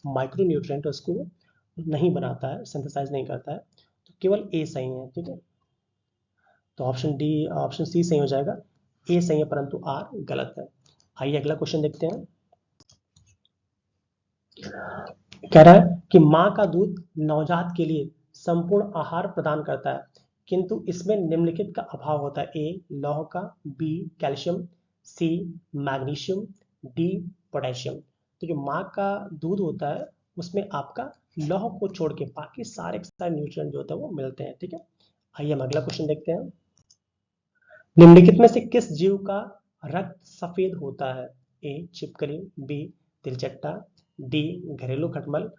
माइक्रो न्यूट्रिएंट उसको नहीं बनाता है, सिंथेसाइज नहीं करता है, तो केवल ए सही है। ठीक है, तो ऑप्शन सी सही हो जाएगा, ए सही है परंतु आर गलत है। आइए अगला क्वेश्चन देखते हैं। कह रहा है कि मां का दूध नवजात के लिए संपूर्ण आहार प्रदान करता है, किंतु इसमें निम्नलिखित का अभाव होता है। ए लौह का, B calcium, C magnesium, D potassium. तो जो मां का दूध होता है उसमें आपका लौह को छोड़ के बाकी सारे न्यूट्रिएंट जो होते हैं वो मिलते हैं। ठीक है, आइए हम अगला क्वेश्चन देखते हैं। निम्नलिखित में से किस जीव का रक्त सफेद होता है? ए छिपकली, बी तिलचट्टा, डी घरेलू खटमल,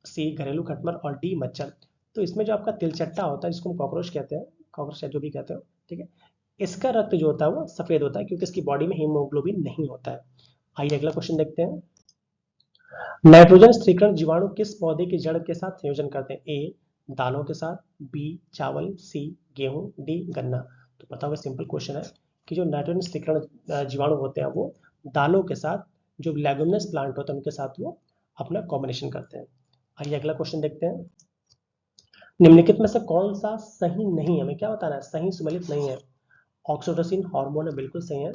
सी घरेलू खटमल और डी मच्छर। तो इसमें जो आपका तिलचट्टा होता है जिसको हम कॉकरोच कहते हैं, कॉकरोच जो भी कहते हो, ठीक है, इसका रक्त जो होता है वो सफेद होता है क्योंकि इसकी बॉडी में हीमोग्लोबिन नहीं होता है। आइए अगला क्वेश्चन देखते हैं। नाइट्रोजन स्थिरीकरण जीवाणु किस पौधे की जड़ के साथ संयोजन करते हैं? ए दालों के साथ, बी चावल, सी गेहूं, डी गन्ना। तो पता होगा सिंपल क्वेश्चन है कि जो नाइट्रोजन स्थिरीकरण जीवाणु होते हैं वो दालों के साथ, जो लेगुमिनस प्लांट होते हैं उनके साथ वो अपना कॉम्बिनेशन करते हैं। आइए अगला क्वेश्चन देखते हैं। निम्नलिखित में से कौन सा सही नहीं है? हमें क्या बताना है? सही सुमेलित नहीं है। ऑक्सीटोसिन हार्मोन है, बिल्कुल सही है।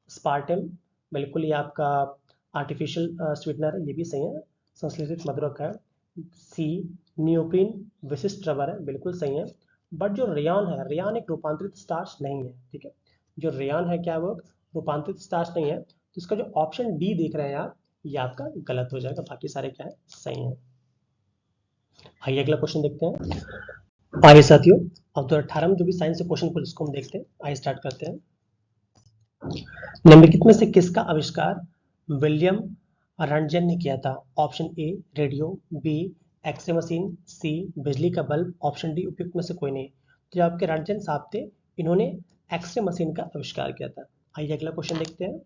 स्पार्टम बिल्कुल ये आपका आर्टिफिशियल स्वीटनर है, ये भी सही है। संश्लेषित मधुरक है। सी नियोप्रीन विशिष्ट रबर है, बिल्कुल सही है। बट जो रेयन है, रेयन एक रूपांतरित स्टार्च नहीं है। ठीक है, जो रेयन है क्या वो रूपांतरित स्टार्च नहीं है, तो इसका जो ऑप्शन डी देख रहे हैं आप, ये आपका गलत हो जाएगा, बाकी सारे क्या है सही है। आइए अगला क्वेश्चन देखते हैं। आइए साथियों, अब 2018 में जो भी साइंस से क्वेश्चन पूछे उसको हम देखते हैं। आइए स्टार्ट करते हैं। निम्नलिखित में से किसका आविष्कार विलियम रंटगेन ने किया था? Option A radio, B X-ray machine, C बिजली का बल्ब, ऑप्शन डी उपयुक्त में से कोई नहीं। तो जो आपके रंटगेन साहब थे, इन्होंने एक्सरे मशीन का आविष्कार किया था। आइए अगला क्वेश्चन देखते हैं।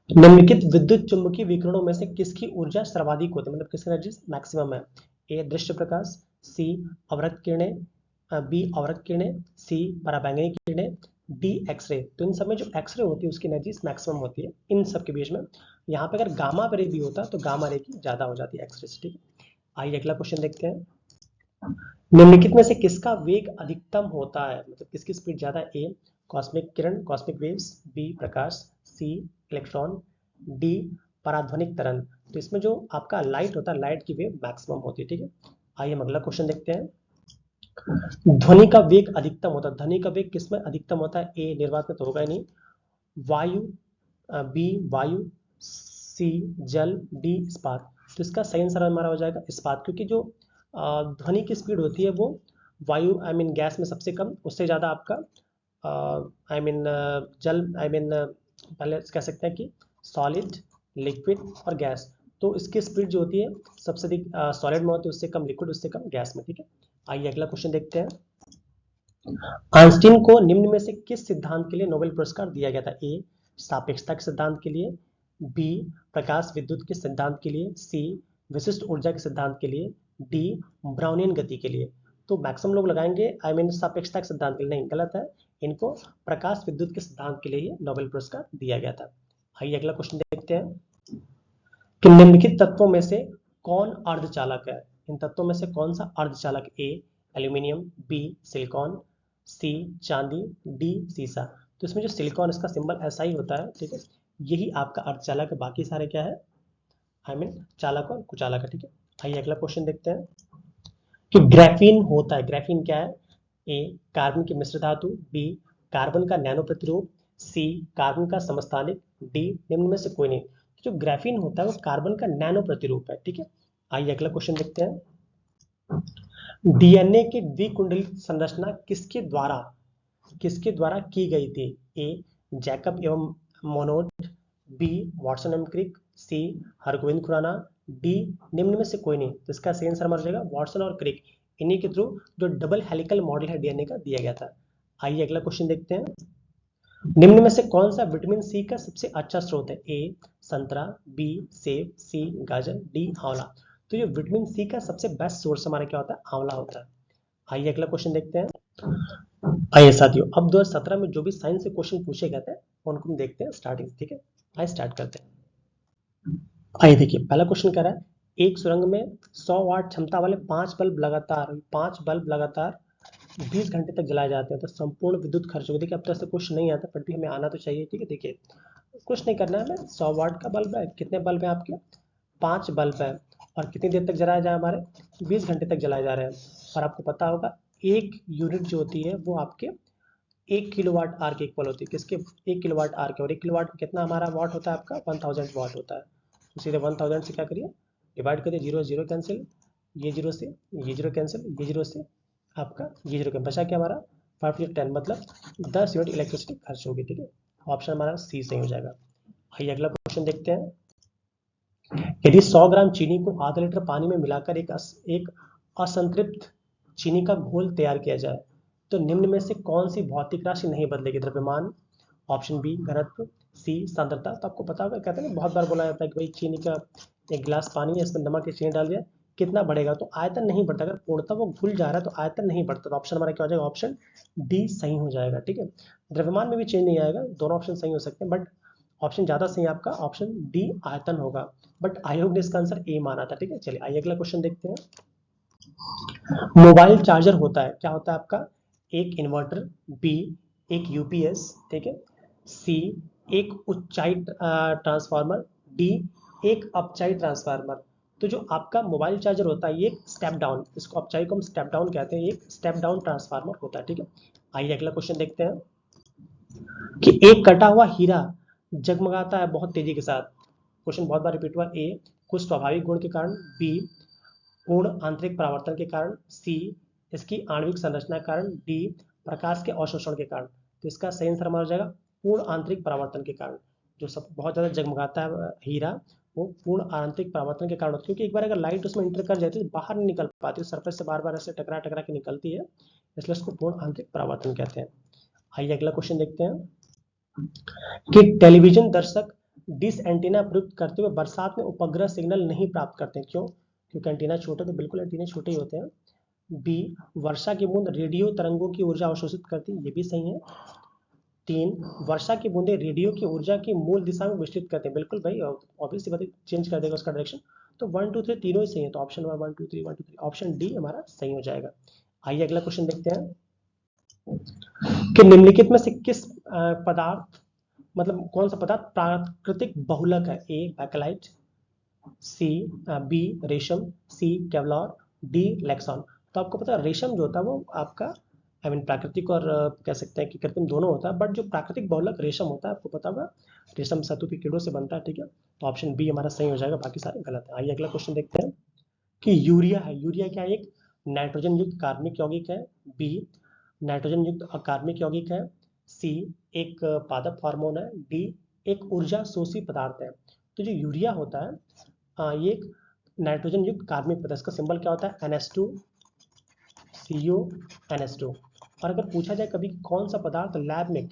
निम्नलिखित विद्युत चुंबकीय विकिरणों में से किसकी ऊर्जा सर्वाधिक होती है, मतलब किसकी एनर्जी मैक्सिमम है? ए दृश्य प्रकाश, सी अवरक्त किरणें, बी अवरक्त किरणें, सी पराबैंगनी किरणें, डी एक्सरे। तो इन सब में जो एक्सरे होती है उसकी एनर्जी मैक्सिमम होती है इन सब के बीच में। यहाँ पे अगर गामा रे भी होता तो गामा रे की ज्यादा हो जाती है एक्सरे से। ठीक है, आइए अगला क्वेश्चन देखते हैं। निम्नलिखित में से किसका वेग अधिकतम होता है, मतलब किसकी स्पीड ज्यादा है? ए कॉस्मिक किरण, कॉस्मिक वेव्स, बी प्रकाश, सी इलेक्ट्रॉन, डी पराध्वनिक तरंग। तो इसमें जो आपका लाइट होता है, लाइट की वेव मैक्सिमम होती है। ठीक है, आइए हम अगला क्वेश्चन देखते हैं। ध्वनि का वेग अधिकतम होता है, ध्वनि का वेग किसमें अधिकतम होता है? ए निर्वात में तो होगा ही नहीं, वायु, बी वायु, सी जल, डी इस्पात। तो इसका सही आंसर हमारा हो जाएगा इस्पात, क्योंकि जो ध्वनि की स्पीड होती है वो वायु गैस में सबसे कम, उससे ज़्यादा आपका जल पहले कह सकते हैं कि सॉलिड, लिक्विड और गैस। तो इसकी स्पीड जो होती है सबसे अधिक सॉलिड में होती है, उससे कम लिक्विड, उससे कम गैस में। ठीक है, आइए अगला क्वेश्चन देखते हैं। आइंस्टीन को निम्न में से किस सिद्धांत के लिए नोबेल पुरस्कार दिया गया था? ए सापेक्षता के सिद्धांत के लिए, बी प्रकाश विद्युत के सिद्धांत के लिए, सी विशिष्ट ऊर्जा के सिद्धांत के लिए, डी ब्राउनियन गति के लिए। तो मैक्सिमम लोग लगाएंगे सापेक्षता के सिद्धांत के लिए, नहीं गलत है, इनको प्रकाश विद्युत के सिद्धांत के लिए नोबेल पुरस्कार दिया गया था। आइए अगला क्वेश्चन देखते हैं कि निम्नलिखित तत्वों में से कौन अर्धचालक है? इन तत्वों में से कौन सा अर्धचालक? ए एल्यूमिनियम, बी सिलिकॉन, सी चांदी, डी सीसा। तो इसमें जो सिलिकॉन, इसका सिंबल ऐसा ही होता है। ठीक है, यही आपका अर्धचालक है, बाकी सारे क्या है चालक और कुचालक है। ठीक है, आइए अगला क्वेश्चन देखते हैं कि ग्राफीन होता है, ग्राफीन क्या है? ए कार्बन की मिश्र धातु, बी कार्बन का नैनो प्रतिरूप, सी कार्बन का समस्थानिक, डी निम्न में से कोई नहीं। जो ग्राफीन होता है वो कार्बन का नैनो प्रतिरूप है। ठीक है, आइए अगला क्वेश्चन देखते हैं। डीएनए की द्विकुंडलित संरचना किसके द्वारा की गई थी? ए जैकब एवं मोनोड, बी वाटसन एवं क्रिक, सी हरगोविंद खुराना, डी निम्न में से कोई नहीं। तो इसका सही आंसर हमारा जाएगा वाटसन और क्रिक, इन्हीं के थ्रू जो डबल हेलिकल मॉडल है डीएनए का दिया गया था। आइए अगला क्वेश्चन देखते हैं। निम्न में से कौन सा विटामिन सी का सबसे अच्छा स्रोत है? ए संतरा, बी सेब, सी गाजर, डी आंवला। तो ये विटामिन सी का सबसे बेस्ट सोर्स हमारा क्या होता है? आंवला होता है। आइए अगला क्वेश्चन देखते हैं। आइए साथियों, अब 2017 में जो भी साइंस से क्वेश्चन पूछे गए थे उनको हम देखते हैं स्टार्टिंग। ठीक है, आइए स्टार्ट करते हैं। आइए देखिए, पहला क्वेश्चन कह रहा है एक सुरंग में 100 वाट क्षमता वाले 5 बल्ब लगातार 20 घंटे तक जलाए जाते हैं तो संपूर्ण विद्युत खर्च होगी। देखिए, अब तो ऐसे क्वेश्चन नहीं आता, फिर भी हमें आना तो चाहिए। ठीक है, देखिए कुछ नहीं करना है हमें। 100 वाट का बल्ब है, कितने बल्ब है आपके? 5 बल्ब है, और कितनी देर तक जलाया जाए? हमारे 20 घंटे तक जलाए जा रहे हैं। और आपको पता होगा एक यूनिट जो होती है वो आपके 1 किलोवाट आर के इक्वल होती है। किसके? 1 किलोवाट आर के। और 1 किलोवाट में कितना हमारा वाट होता है? आपका 1000 वाट होता है। तो सीधे 1000 से क्या करिए, डिवाइड करिए। जीरो जीरो कैंसिल, ये जीरो से ये जीरो कैंसिल, ये जीरो से आपका ये जीरो कैंसिल, बचा क्या हमारा? 5 मतलब 10 यूनिट इलेक्ट्रिसिटी खर्च होगी। ठीक है, ऑप्शन हमारा सी सही हो जाएगा। आइए अगला क्वेश्चन देखते हैं। यदि 100 ग्राम चीनी को आधा लीटर पानी में मिलाकर एक असंतृप्त चीनी का घोल तैयार किया जाए तो निम्न में से कौन सी भौतिक राशि नहीं बदलेगी? द्रव्यमान, ऑप्शन बी घनत्व, सी सांद्रता। तो आपको पता होगा, कहते हैं ना, बहुत बार बोला जाता है कि भाई चीनी का एक गिलास पानी है, इसमें नमक या चीनी डाल दिया, कितना बढ़ेगा? तो आयतन नहीं बढ़ता। अगर पूर्णतः वो घुल जा रहा है तो आयतन नहीं बढ़ता। तो ऑप्शन हमारा क्या हो जाएगा? ऑप्शन डी सही हो जाएगा। ठीक है, द्रव्यमान में भी चेंज नहीं आएगा, दोनों ऑप्शन सही हो सकते हैं, बट ऑप्शन ज्यादा सही आपका ऑप्शन डी आयतन होगा। बट आयोग ने इसका आंसर ए माना था। ठीक है, चलिए आइए अगला क्वेश्चन देखते हैं। मोबाइल चार्जर होता है, क्या होता है आपका? एक इन्वर्टर, बी एक यूपीएस, ठीक है, सी एक उच्चाई ट्रांसफार्मर, डी एक अपचाई ट्रांसफार्मर। तो जो आपका मोबाइल चार्जर होता है ये एक स्टेप डाउन, इसको अपचाई को हम स्टेप डाउन कहते हैं, ये एक स्टेप डाउन ट्रांसफार्मर होता है। ठीक है, आइए अगला क्वेश्चन देखते हैं कि एक कटा हुआ हीरा जगमगाता है बहुत तेजी के साथ। क्वेश्चन बहुत बार रिपीट हुआ। ए कुछ स्वाभाविक गुण के कारण, बी पूर्ण आंतरिक परावर्तन के कारण, सी इसकी आणविक संरचना के कारण, डी प्रकाश के अवशोषण के कारण। तो इसका सही आंसर हमारा हो जाएगा पूर्ण आंतरिक परावर्तन के कारण। जो सब बहुत ज्यादा जगमगाता है हीरा, वो पूर्ण आंतरिक परावर्तन के कारण होता है, क्योंकि एक बार अगर लाइट उसमें इंटर कर जाती है तो बाहर नहीं निकल पाती, सरफेस से बार बार ऐसे टकरा टकरा के निकलती है, इसलिए उसको पूर्ण आंतरिक परावर्तन कहते हैं। आइए अगला क्वेश्चन देखते हैं कि टेलीविजन दर्शक डिश एंटीना प्रयुक्त करते हुए बरसात में उपग्रह सिग्नल नहीं प्राप्त करते हैं, क्यों? क्योंकि एंटीना छोटे, तो बिल्कुल एंटीना छोटे ही होते हैं। बी वर्षा की बूंद रेडियो तरंगों की ऊर्जा अवशोषित करती है, ये भी सही है। 3 वर्षा की बूंदें रेडियो की ऊर्जा की मूल दिशा में विस्तृत करते हैं, बिल्कुल भाई, ऑब्वियसली बात है, चेंज कर देगा उसका डायरेक्शन। तो 1 2 3 तीनों ही सही है, तो ऑप्शन नंबर 1 2 3 1 2 3 ऑप्शन डी हमारा सही हो जाएगा। आइए अगला क्वेश्चन देखते हैं कि निम्नलिखित में से किस पदार्थ, मतलब कौन सा पदार्थ प्राकृतिक बहुलक है? ए बैकलाइट, सी बी रेशम, सी केवलर, डी लेक्सॉन। तो आपको पता है रेशम जो होता है वो आपका प्राकृतिक और कह सकते हैं कि कृत्रिम दोनों होता है, बट जो प्राकृतिक बहुलक रेशम होता है, आपको पता होगा रेशम शहतूत के कीड़ों से बनता है। ठीक है, तो ऑप्शन बी हमारा सही हो जाएगा, बाकी सारे गलत है। आइए अगला क्वेश्चन देखते हैं कि यूरिया है, यूरिया क्या है? एक नाइट्रोजन युक्त कार्बनिक यौगिक है, बी नाइट्रोजन युक्त अकार्बनिक यौगिक है, सी एक पादप हार्मोन है, डी एक ऊर्जा शोषी पदार्थ है। तो जो यूरिया होता है ये एक नाइट्रोजन युक्त कार्बनिक पदार्थ, इसका सिंबल क्या होता है? NH2 CO NH2। और अगर पूछा जाए कभी कौन सा पदार्थ लैब में,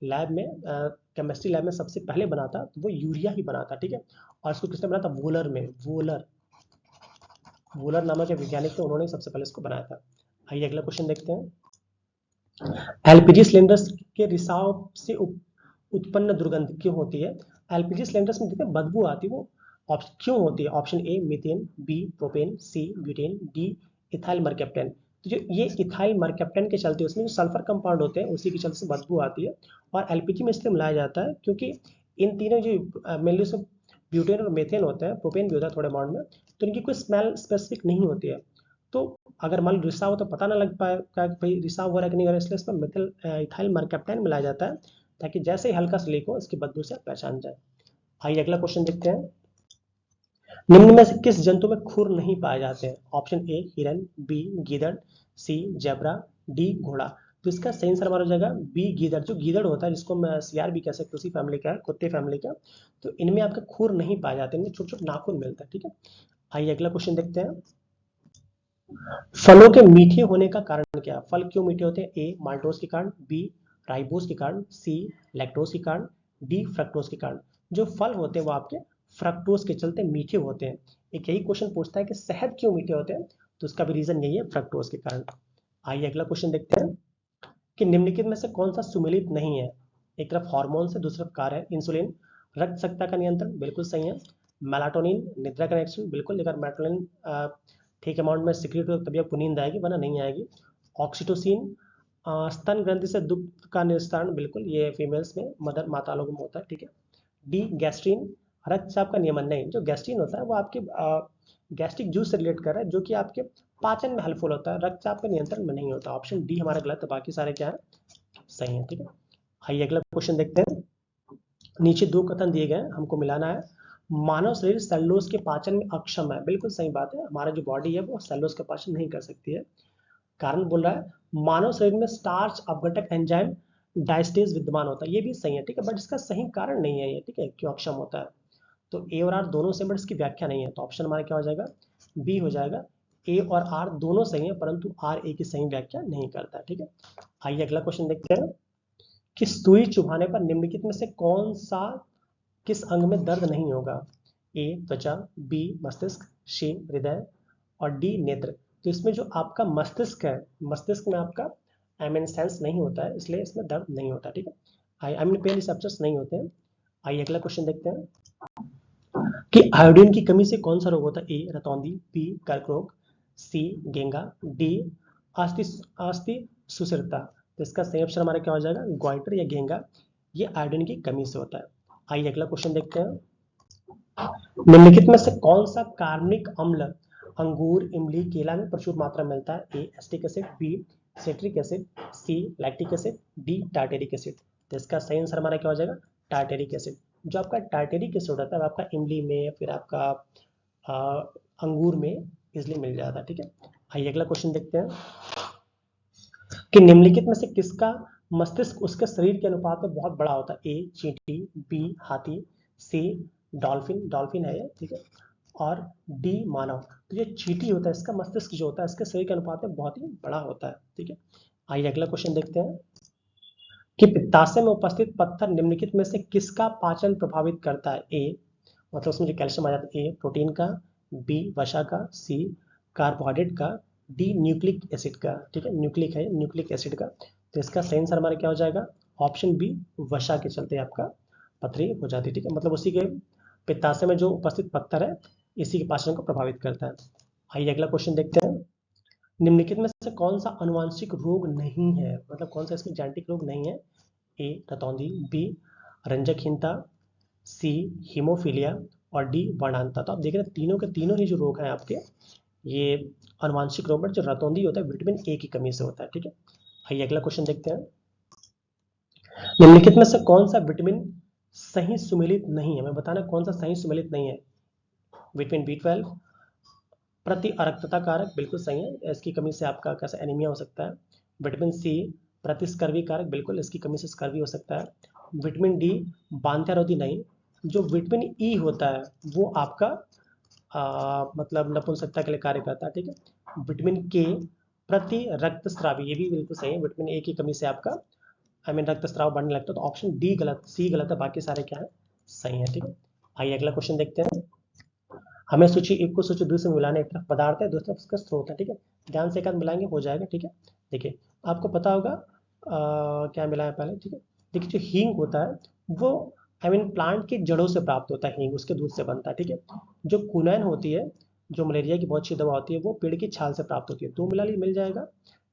लैब में केमिस्ट्री लैब में सबसे पहले बना था, तो वो यूरिया ही बना था। ठीक है, और इसको किसने बनाया था? वूलर में, वूलर, वूलर नामक एक वैज्ञानिक थे, उन्होंने सबसे पहले इसको बनाया था। आइए अगला क्वेश्चन देखते हैं। एलपीजी सिलेंडर्स के रिसाव से उत्पन्न दुर्गंध क्यों होती है? एलपीजी सिलेंडर्स में देखते बदबू आती है, वो क्यों होती है? Option A methane, B propane, C butane, D ethyl mercaptan. तो जो ये इथाइल मरकैप्टेन के चलते उसमें जो सल्फर कंपाउंड होते हैं उसी के चलते से बदबू आती है। और एलपीजी में इसलिए मिलाया जाता है क्योंकि इन तीनों जो मेनली सब ब्यूटेन और मेथेन होते हैं, प्रोपेन भी होता है थोड़े अमाउंट में, तो इनकी कोई स्मेल स्पेसिफिक नहीं होती है। तो अगर मान लो रिसाव हो तो पता ना लग पाएगा कि भाई रिसाव हो रहा है कि नहीं हो रहा है, इसलिए इसमें मिथिल इथाइल मरकैप्टेन मिलाया जाता है ताकि जैसे ही हल्का सा लीक हो इसकी बदबू से पहचान जाए। आइए अगला क्वेश्चन देखते हैं। निम्न में से किस जंतु में खुर नहीं पाए जाते हैं? ऑप्शन ए हिरन, बी गीदड़, सी जेब्रा, डी घोड़ा। तो इसका सही आंसर हमारा हो जाएगा बी गीदड़। जो गीदड़ होता है जिसको हम सियार भी कह सकते हैं, उसी फैमिली का है, कुत्ते फैमिली का, तो इनमें आपके खुर नहीं पाए जाते, इनमें छोटे छोटे नाखून मिलता है। ठीक है, आइए अगला क्वेश्चन देखते हैं। फलों के मीठे होने का कारण क्या है? फल क्यों मीठे होते हैं? ए माल्टोज के कारण, बी राइबोज के कारण, सी लैक्टोज के कारण, डी फ्रक्टोज के कारण। जो फल होते हैं वो आपके फ्रक्टोज के चलते मीठे होते हैं। एक यही क्वेश्चन पूछता है कि शहद क्यों मीठे होते हैं, तो उसका भी रीजन यही है, फ्रक्टोज के कारण। आइए अगला क्वेश्चन देखते हैं कि निम्नलिखित में से कौन सा सुमेलित नहीं है। एक तरफ हार्मोन से, दूसरी तरफ कार्य है इंसुलिन। रक्त शर्करा का नियंत्रण, बिल्कुल सही है। मेलाटोनिन, निद्रा का निरीक्षण, बिल्कुल। अगर मेलाटोनिन ठीक अमाउंट में सिक्रिएट हो तभी आपको नींद आएगी, वरना नहीं आएगी। ऑक्सीटोसिन, स्तन ग्रंथि से दुग्ध का निस्तारण, बिल्कुल, ये फीमेल्स में, मदर माता लोगों में होता है, ठीक है। डी गैस्ट्रीन, रक्तचाप का नियमन नहीं। जो गैस्ट्रीन होता है वो आपके गैस्ट्रिक जूस से रिलेट कर रहा है, जो कि आपके पाचन में हेल्पफुल होता है, रक्तचाप के नियंत्रण में नहीं होता। ऑप्शन डी हमारा गलत है, बाकी सारे क्या है, सही है, ठीक है। आइए अगला क्वेश्चन देखते हैं। नीचे दो कथन दिए गए, हमको मिलाना है। मानव शरीर सेलुलोज के पाचन में अक्षम है, बिल्कुल सही बात है। हमारा जो बॉडी है वो सेलुलोज का पाचन नहीं कर सकती है। कारण बोल रहा है मानव शरीर में स्टार्च अपघटक एंजाइम डायस्टेज विद्यमान होता है, ये भी सही है, ठीक है, बट इसका सही कारण नहीं है ये, ठीक है, क्यों अक्षम होता है। तो ए और आर दोनों से, बट इसकी व्याख्या नहीं है, तो ऑप्शन हमारा क्या हो जाएगा, बी हो जाएगा। ए और आर दोनों सही है, परंतु आर ए की सही व्याख्या नहीं करता है, ठीक है। आइए अगला क्वेश्चन देखते हैं कि सुई चुभाने पर निम्नलिखित में से कौन सा, किस अंग में दर्द नहीं होगा। ए त्वचा, बी मस्तिष्क, सी हृदय और डी नेत्र। तो इसमें जो आपका मस्तिष्क है, मस्तिष्क में आपका सेंस नहीं होता है, इसलिए इसमें दर्द नहीं होता, ठीक है। पेन रिसेप्टर्स नहीं होते हैं। आइए अगला क्वेश्चन देखते हैं कि आयोडीन की कमी से कौन सा रोग होता है। ए रतौंधी, बी कर्क रोग, सी गेंगा, डी अस्थि अस्थि सुसरता। तो इसका सही ऑप्शन हमारा क्या हो जाएगा, ग्वाइटर या गेंगा, ये आयोडीन की कमी से होता है। आइए अगला क्वेश्चन देखते हैं। निम्नलिखित में से कौन सा कार्बनिक अम्ल अंगूर, इमली, केला में प्रचुर मात्रा में मिलता है। A acetic acid, B citric acid, C lactic acid, D tartaric acid. तो इसका सही आंसर हमारा क्या हो जाएगा, टार्टेरिक एसिड। जो आपका टार्टेरिक एसिड होता है आपका इमली में, फिर आपका अंगूर में इजिली मिल जाता है, ठीक है। आइए अगला क्वेश्चन देखते हैं कि निम्नलिखित में से किसका मस्तिष्क उसके शरीर के अनुपात में बहुत बड़ा होता है। ए चींटी, बी हाथी, सी डॉल्फिन, डॉल्फिन है ये, ठीक है, और डी मानव। तो ये चींटी होता है, इसका मस्तिष्क जो होता है इसके शरीर के अनुपात में बहुत ही बड़ा होता है, ठीक है। आइए अगला क्वेश्चन देखते हैं कि पित्ताशय में उपस्थित पत्थर निम्नलिखित में से किसका पाचन प्रभावित करता है। ए मतलब उसमें जो कैल्शियम आ जाता है, ए प्रोटीन का, बी वसा का, सी कार्बोहाइड्रेट का, डी न्यूक्लिक एसिड का, ठीक है, न्यूक्लिक है, न्यूक्लिक एसिड का। तो इसका सही आंसर हमारा क्या हो जाएगा, ऑप्शन बी वसा के चलते आपका पथरी हो जाती है, ठीक है, मतलब उसी के पित्ताशय में जो उपस्थित पत्थर है इसी के पाचन को प्रभावित करता है। आइए अगला क्वेश्चन देखते हैं। निम्नलिखित में से कौन सा अनुवांशिक रोग नहीं है, मतलब कौन सा इसमें जेनेटिक रोग नहीं है। ए रतौंधी, बी रंजकहीनता, सी हीमोफीलिया और डी वर्णांतता। तो आप देख रहे हैं तीनों के तीनों ही जो रोग हैं आपके ये अनुवांशिक रोग, जो रतौंधी होता है विटामिन ए की कमी से होता है, ठीक है। आइए अगला क्वेश्चन देखते हैं। निम्नलिखित में से कौन सा विटामिन सही सुमेलित नहीं है, मैं बताना कौन सा सही सुमेलित नहीं है। विटामिन बी 12 प्रति अरक्तता कारक, बिल्कुल सही है, इसकी कमी से आपका कैसा एनीमिया हो सकता है। विटामिन सी प्रतिस्कर्वी कारक, बिल्कुल इसकी कमी से स्कर्वी हो सकता है। विटामिन डी बांध्यारोधी नहीं। जो विटामिन ई होता है वो आपका मतलब नपुंसकता के लिए कार्य करता है, ठीक है। विटामिन के प्रति रक्तस्रावी, ये भी बिल्कुल सही है, विटामिन ए की कमी से आपका रक्तस्राव बढ़ने लगता है। तो ऑप्शन डी गलत, सी गलत है, बाकी सारे क्या है, सही है, ठीक है। आइए अगला क्वेश्चन देखते हैं। हमें सूची एक को सूची दूसरे में मिलाना, एक तरफ पदार्थ है दूसरी तरफ उसका स्रोत है, ठीक है। ध्यान से एक हाथ मिलाएंगे हो जाएगा, ठीक है। देखिए आपको पता होगा क्या मिला है पहले, ठीक है। देखिए जो हींग होता है वो प्लांट की जड़ों से प्राप्त होता है, हींग उसके दूध से बनता है, ठीक है। जो कुनैन होती है, जो मलेरिया की बहुत अच्छी दवा होती है, वो पेड़ की छाल से प्राप्त होती है। दो मिला ली मिल जाएगा।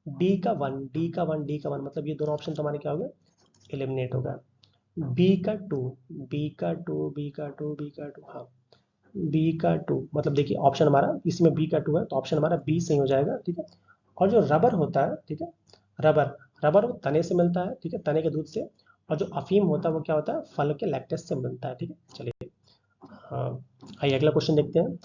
डी का वन, डी का वन, डी का वन, मतलब ये दोनों ऑप्शन तो हमारे क्या हो गए, एलिमिनेट होगा। बी का टू, बी का टू, बी का टू, बी का टू, हाँ बी का टू, मतलब देखिए ऑप्शन हमारा इसमें बी का टू है, तो ऑप्शन हमारा बी सही हो जाएगा, ठीक है। और जो रबर होता है, ठीक है, रबर रबर वो तने से मिलता है, ठीक है, तने के दूध से। और जो अफीम होता है वो क्या होता है, फल के लैक्टेस से मिलता है, ठीक है। चलिए हाँ, आइए अगला क्वेश्चन देखते हैं।